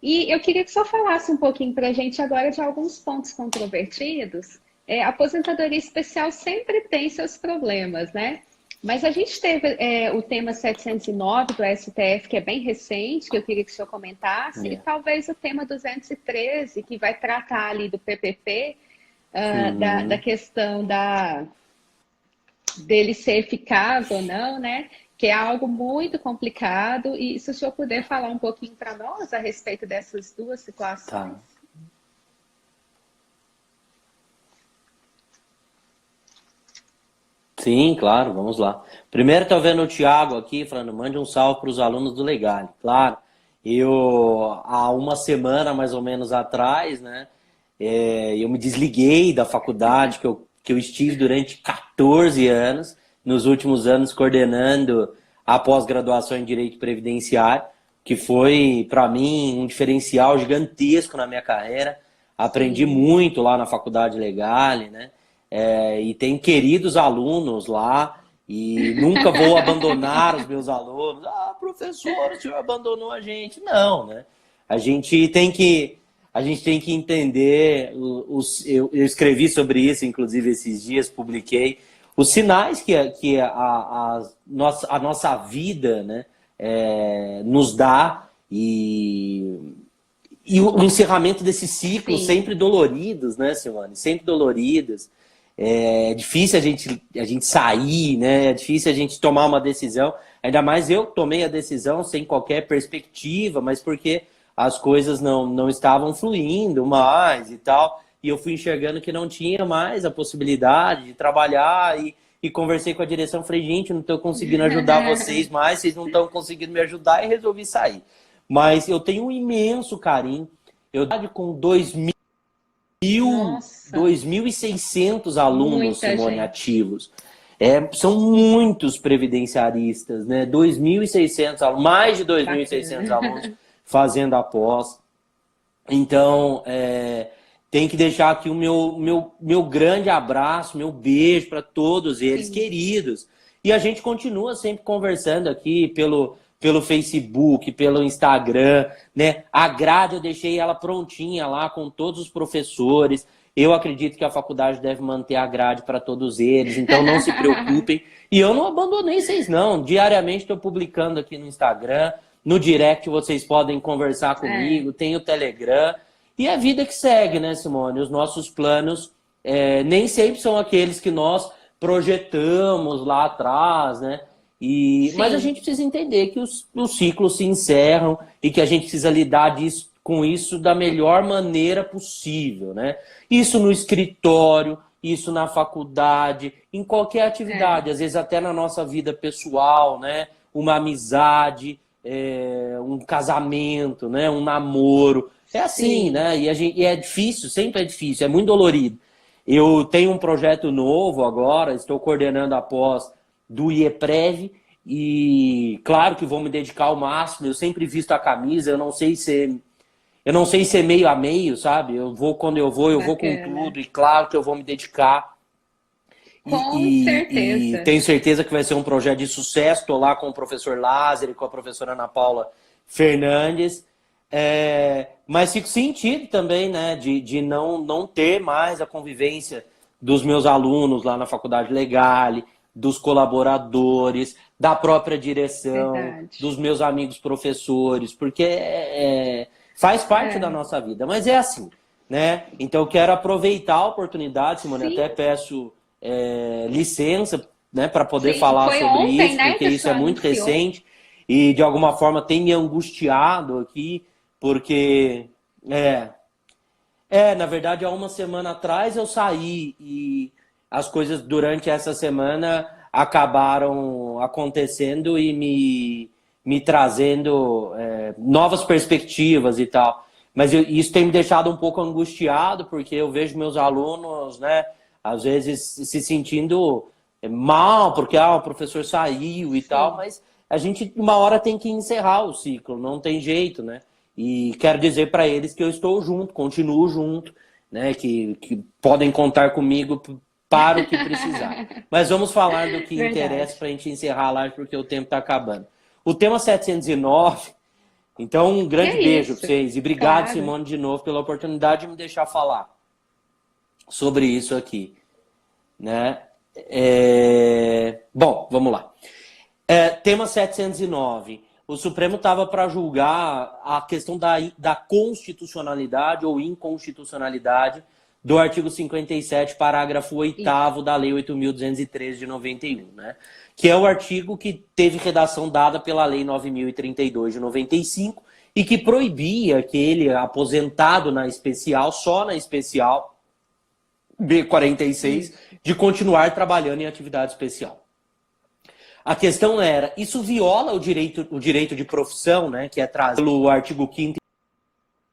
E eu queria que só falasse um pouquinho para a gente agora de alguns pontos controvertidos. A aposentadoria especial sempre tem seus problemas, né? Mas a gente teve o tema 709 do STF, que é bem recente, que eu queria que o senhor comentasse, e talvez o tema 213, que vai tratar ali do PPP, da questão dele ser eficaz ou não, né? Que é algo muito complicado, e se o senhor puder falar um pouquinho para nós a respeito dessas duas situações. Tá. Sim, claro, vamos lá. Primeiro, estou vendo o Thiago aqui falando, mande um salve para os alunos do Legale. Claro, eu, há uma semana mais ou menos atrás, né, eu me desliguei da faculdade que eu estive durante 14 anos, nos últimos anos coordenando a pós-graduação em Direito Previdenciário, que foi, para mim, um diferencial gigantesco na minha carreira. Aprendi muito lá na Faculdade Legale, né? E tem queridos alunos lá, e nunca vou abandonar os meus alunos. Ah, professor, o senhor abandonou a gente. Não, né? A gente tem que entender, eu escrevi sobre isso, inclusive, esses dias, publiquei, os sinais que a nossa vida, né, nos dá, e o encerramento desses ciclos sempre doloridos, né, Simone? Sempre doloridos. É difícil a gente sair, né? É difícil a gente tomar uma decisão. Ainda mais eu tomei a decisão sem qualquer perspectiva, mas porque as coisas não estavam fluindo mais e tal. E eu fui enxergando que não tinha mais a possibilidade de trabalhar e conversei com a direção. Falei, gente, não estou conseguindo ajudar vocês mais, vocês não estão conseguindo me ajudar, e resolvi sair. Mas eu tenho um imenso carinho. Eu com 2.600 alunos, Simone, ativos. São muitos previdenciaristas, né? 2.600 alunos, mais de 2.600 alunos fazendo a pós. Então, tem que deixar aqui o meu grande abraço, meu beijo para todos eles, queridos. E a gente continua sempre conversando aqui pelo Facebook, pelo Instagram, né? A grade eu deixei ela prontinha lá com todos os professores. Eu acredito que a faculdade deve manter a grade para todos eles, então não se preocupem. E eu não abandonei vocês, não. Diariamente estou publicando aqui no Instagram, no direct vocês podem conversar comigo, tem o Telegram. E é a vida que segue, né, Simone? Os nossos planos nem sempre são aqueles que nós projetamos lá atrás, né? Mas a gente precisa entender que os ciclos se encerram e que a gente precisa lidar com isso da melhor maneira possível, né? Isso no escritório, isso na faculdade, em qualquer atividade, às vezes até na nossa vida pessoal, né? Uma amizade, um casamento, né? Um namoro. É assim, né? E é difícil, sempre é difícil, é muito dolorido. Eu tenho um projeto novo agora, estou coordenando a pós do IEPREV, e claro que vou me dedicar ao máximo. Eu sempre visto a camisa, eu não sei ser meio a meio, sabe? Quando eu vou com tudo, e claro que eu vou me dedicar. Com certeza. E tenho certeza que vai ser um projeto de sucesso. Estou lá com o professor Lázaro e com a professora Ana Paula Fernandes. Mas fico sentido também, né, de não ter mais a convivência dos meus alunos lá na Faculdade Legale, dos colaboradores, da própria direção, dos meus amigos professores, porque faz parte da nossa vida, mas é assim, né? Então eu quero aproveitar a oportunidade, Simone, até peço licença, né, para poder falar sobre isso, né, porque isso é muito recente e de alguma forma tem me angustiado aqui, porque na verdade há uma semana atrás eu saí e as coisas durante essa semana acabaram acontecendo e me trazendo novas perspectivas e tal. Mas isso tem me deixado um pouco angustiado, porque eu vejo meus alunos, né, às vezes se sentindo mal, porque o professor saiu e tal, mas a gente uma hora tem que encerrar o ciclo, não tem jeito, né? E quero dizer para eles que eu estou junto, continuo junto, né, que podem contar comigo para o que precisar. Mas vamos falar do que interessa para a gente encerrar a live, porque o tempo está acabando. O tema 709, então um grande beijo para vocês. E obrigado, Simone, de novo, pela oportunidade de me deixar falar sobre isso aqui. Né? Bom, vamos lá. Tema 709. O Supremo estava para julgar a questão da constitucionalidade ou inconstitucionalidade do artigo 57, parágrafo 8º da Lei 8.213 de 91, né? Que é o artigo que teve redação dada pela Lei 9.032 de 95 e que proibia aquele aposentado na especial, só na especial B46, de continuar trabalhando em atividade especial. A questão era, isso viola o direito de profissão, né, que é trazido pelo artigo 5º,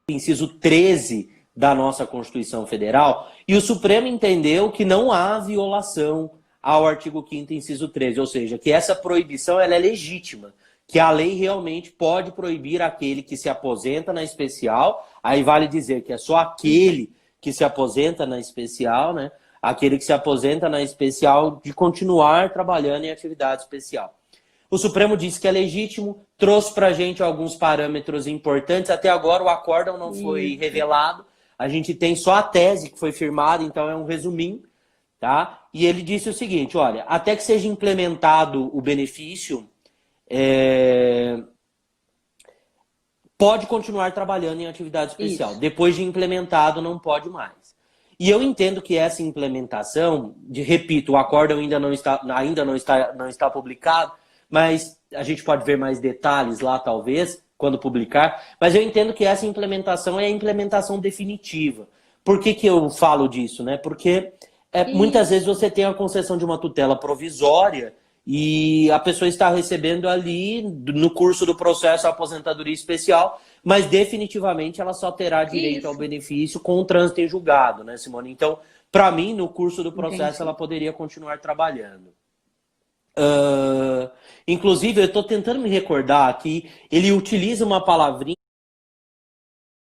inciso 13 da nossa Constituição Federal, e o Supremo entendeu que não há violação ao artigo 5º, inciso 13, ou seja, que essa proibição ela é legítima, que a lei realmente pode proibir aquele que se aposenta na especial, aí vale dizer que é só aquele que se aposenta na especial, né? Aquele que se aposenta na especial de continuar trabalhando em atividade especial. O Supremo disse que é legítimo, trouxe para a gente alguns parâmetros importantes. Até agora o acórdão não foi revelado. A gente tem só a tese que foi firmada, então é um resuminho. Tá? E ele disse o seguinte, olha, até que seja implementado o benefício, pode continuar trabalhando em atividade especial. Isso. Depois de implementado, não pode mais. E eu entendo que essa implementação, repito, o acórdão ainda não está publicado, mas a gente pode ver mais detalhes lá, talvez, quando publicar. Mas eu entendo que essa implementação é a implementação definitiva. Por que eu falo disso, né? Porque muitas vezes você tem a concessão de uma tutela provisória e a pessoa está recebendo ali, no curso do processo, a aposentadoria especial, mas definitivamente ela só terá direito ao benefício com o trânsito em julgado, né, Simone? Então, para mim, no curso do processo, ela poderia continuar trabalhando. Inclusive, eu estou tentando me recordar aqui, ele utiliza uma palavrinha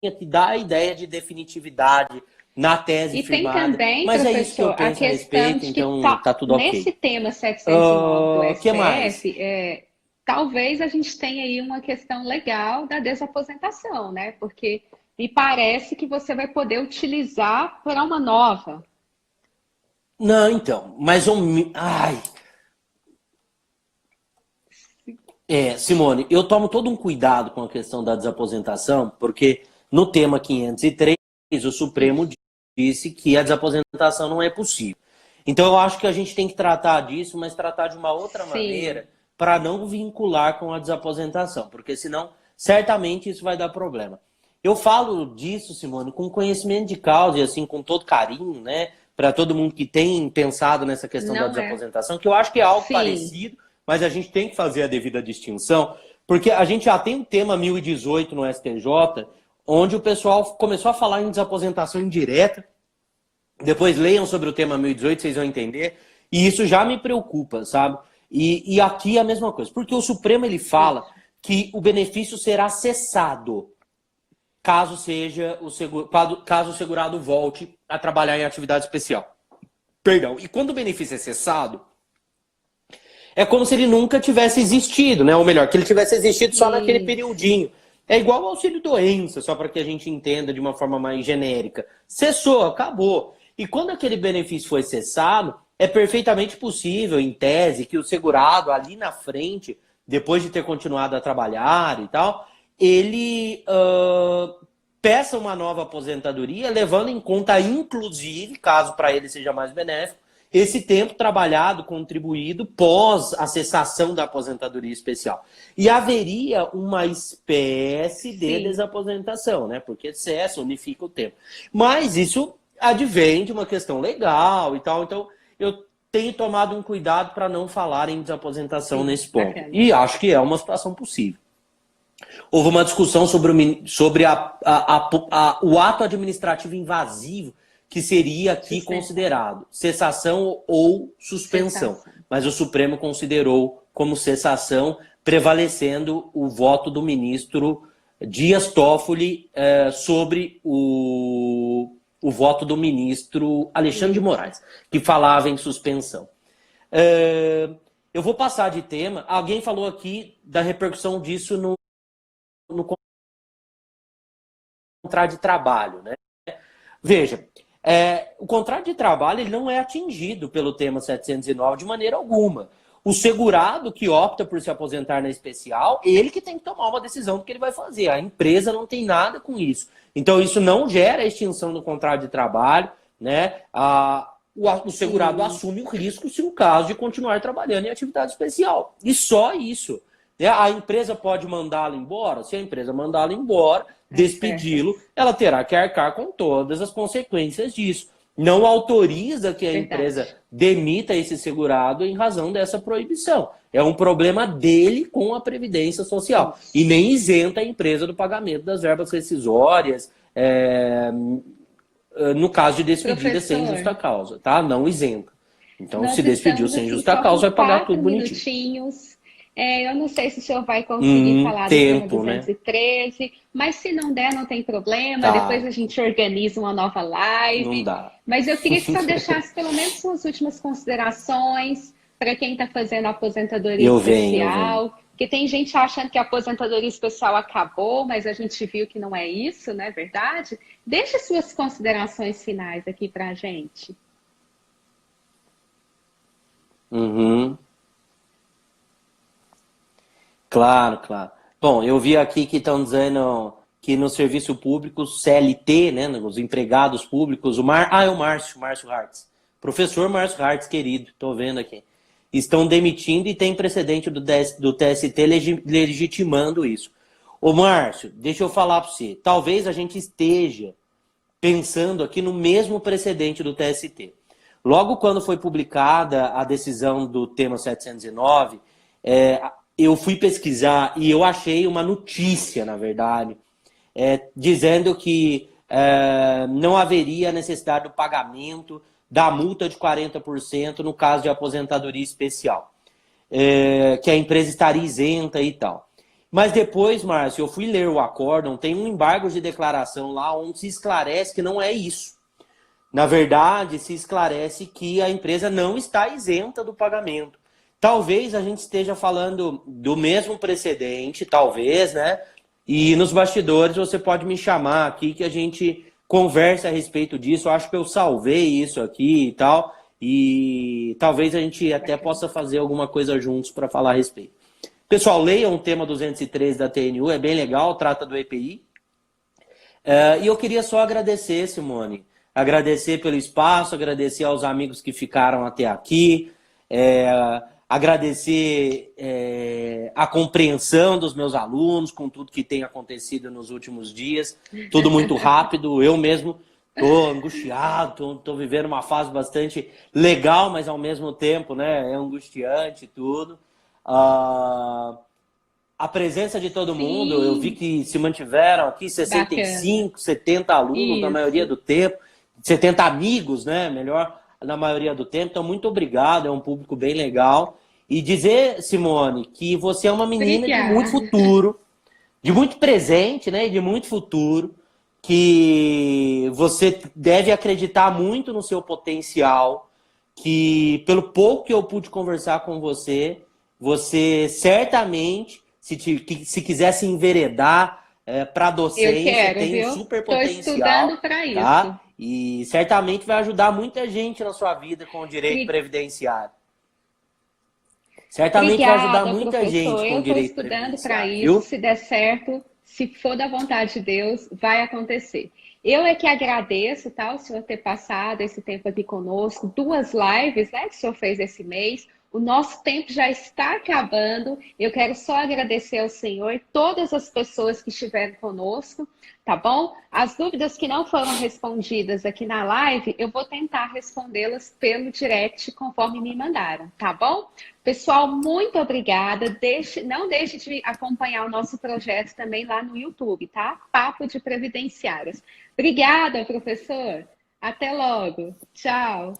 que dá a ideia de definitividade na tese firmada. E tem também, mas professor, é isso que eu penso a a respeito, então tá tudo ok. Nesse tema 709 do que mais? STF, talvez a gente tenha aí uma questão legal da desaposentação, né? Porque me parece que você vai poder utilizar para uma nova. Não, então, mas Simone, eu tomo todo um cuidado com a questão da desaposentação, porque no tema 503, o Supremo disse que a desaposentação não é possível. Então eu acho que a gente tem que tratar disso, mas tratar de uma outra maneira, para não vincular com a desaposentação, porque senão certamente isso vai dar problema. Eu falo disso, Simone, com conhecimento de causa e assim, com todo carinho, né, para todo mundo que tem pensado nessa questão da desaposentação, que eu acho que é algo parecido, mas a gente tem que fazer a devida distinção, porque a gente já tem o tema 1018 no STJ, onde o pessoal começou a falar em desaposentação indireta. Depois leiam sobre o tema 1018, vocês vão entender. E isso já me preocupa, sabe? E aqui é a mesma coisa. Porque o Supremo ele fala que o benefício será cessado caso o segurado volte a trabalhar em atividade especial. Perdão. E quando o benefício é cessado, é como se ele nunca tivesse existido, né? Ou melhor, que ele tivesse existido só naquele periodinho. É igual ao auxílio-doença, só para que a gente entenda de uma forma mais genérica. Cessou, acabou. E quando aquele benefício foi cessado, é perfeitamente possível, em tese, que o segurado ali na frente, depois de ter continuado a trabalhar e tal, ele peça uma nova aposentadoria, levando em conta, inclusive, caso para ele seja mais benéfico, esse tempo trabalhado, contribuído, pós a cessação da aposentadoria especial. E haveria uma espécie de desaposentação, né? Porque cessa, unifica o tempo. Mas isso advém de uma questão legal e tal. Então, eu tenho tomado um cuidado para não falar em desaposentação nesse ponto. Bacana. E acho que é uma situação possível. Houve uma discussão sobre o ato administrativo invasivo, que seria aqui considerado cessação ou suspensão. Mas o Supremo considerou como cessação, prevalecendo o voto do ministro Dias Toffoli sobre o voto do ministro Alexandre de Moraes, que falava em suspensão. Eu vou passar de tema. Alguém falou aqui da repercussão disso no contrato de trabalho, né? Veja, o contrato de trabalho ele não é atingido pelo tema 709 de maneira alguma. O segurado que opta por se aposentar na especial, ele que tem que tomar uma decisão do que ele vai fazer. A empresa não tem nada com isso. Então, isso não gera a extinção do contrato de trabalho, né? O segurado assume o risco se o caso de continuar trabalhando em atividade especial. E só isso. A empresa pode mandá-lo embora? Se a empresa mandá-lo embora, despedi-lo, ela terá que arcar com todas as consequências disso. Não autoriza que a empresa demita esse segurado em razão dessa proibição. É um problema dele com a Previdência Social. E nem isenta a empresa do pagamento das verbas rescisórias, no caso de despedida sem justa causa, tá? Não isenta. Então, se despediu sem justa causa, vai pagar tudo bonitinho. Eu não sei se o senhor vai conseguir falar do tema 213, né? Mas se não der, não tem problema. Depois a gente organiza uma nova live. Não dá. Mas eu queria que o senhor deixasse pelo menos suas últimas considerações para quem está fazendo a aposentadoria especial. Porque tem gente achando que a aposentadoria especial acabou, mas a gente viu que não é isso, não é verdade? Deixe suas considerações finais aqui para a gente. Claro, claro. Bom, eu vi aqui que estão dizendo que no serviço público, CLT, né, os empregados públicos, o Márcio Hartz. Professor Márcio Hartz, querido, estou vendo aqui. Estão demitindo e tem precedente do TST legitimando isso. Ô Márcio, deixa eu falar para você. Talvez a gente esteja pensando aqui no mesmo precedente do TST. Logo quando foi publicada a decisão do tema 709, eu fui pesquisar e eu achei uma notícia, na verdade, dizendo que não haveria necessidade do pagamento da multa de 40% no caso de aposentadoria especial, que a empresa estaria isenta e tal. Mas depois, Márcio, eu fui ler o acórdão, tem um embargo de declaração lá onde se esclarece que não é isso. Na verdade, se esclarece que a empresa não está isenta do pagamento. Talvez a gente esteja falando do mesmo precedente, talvez, né? E nos bastidores você pode me chamar aqui que a gente conversa a respeito disso. Eu acho que eu salvei isso aqui e tal. E talvez a gente até possa fazer alguma coisa juntos para falar a respeito. Pessoal, leiam o tema 203 da TNU, é bem legal, trata do EPI. E eu queria só agradecer, Simone. Agradecer pelo espaço, agradecer aos amigos que ficaram até aqui. Agradecer a compreensão dos meus alunos com tudo que tem acontecido nos últimos dias. Tudo muito rápido. Eu mesmo estou angustiado, estou vivendo uma fase bastante legal, mas ao mesmo tempo, né, é angustiante tudo. A presença de todo mundo, eu vi que se mantiveram aqui 65, 70 alunos na maioria do tempo, 70 amigos, né, melhor, na maioria do tempo. Então, muito obrigado, é um público bem legal. E dizer, Simone, que você é uma menina de muito futuro, de muito presente, né, e de muito futuro, que você deve acreditar muito no seu potencial, que pelo pouco que eu pude conversar com você, você certamente, se quiser se enveredar para docência, tem um super potencial. Estou estudando para isso. Tá? E certamente vai ajudar muita gente na sua vida com o direito previdenciário. Certamente vai ajudar muita gente com o direito previdenciário. Eu estou estudando para isso, se der certo, se for da vontade de Deus, vai acontecer. Eu é que agradeço, tá, o senhor ter passado esse tempo aqui conosco, 2 lives, né, que o senhor fez esse mês. O nosso tempo já está acabando. Eu quero só agradecer ao Senhor e todas as pessoas que estiveram conosco, tá bom? As dúvidas que não foram respondidas aqui na live, eu vou tentar respondê-las pelo direct conforme me mandaram, tá bom? Pessoal, muito obrigada. Não deixe de acompanhar o nosso projeto também lá no YouTube, tá? Papo de Previdenciárias. Obrigada, professor. Até logo. Tchau.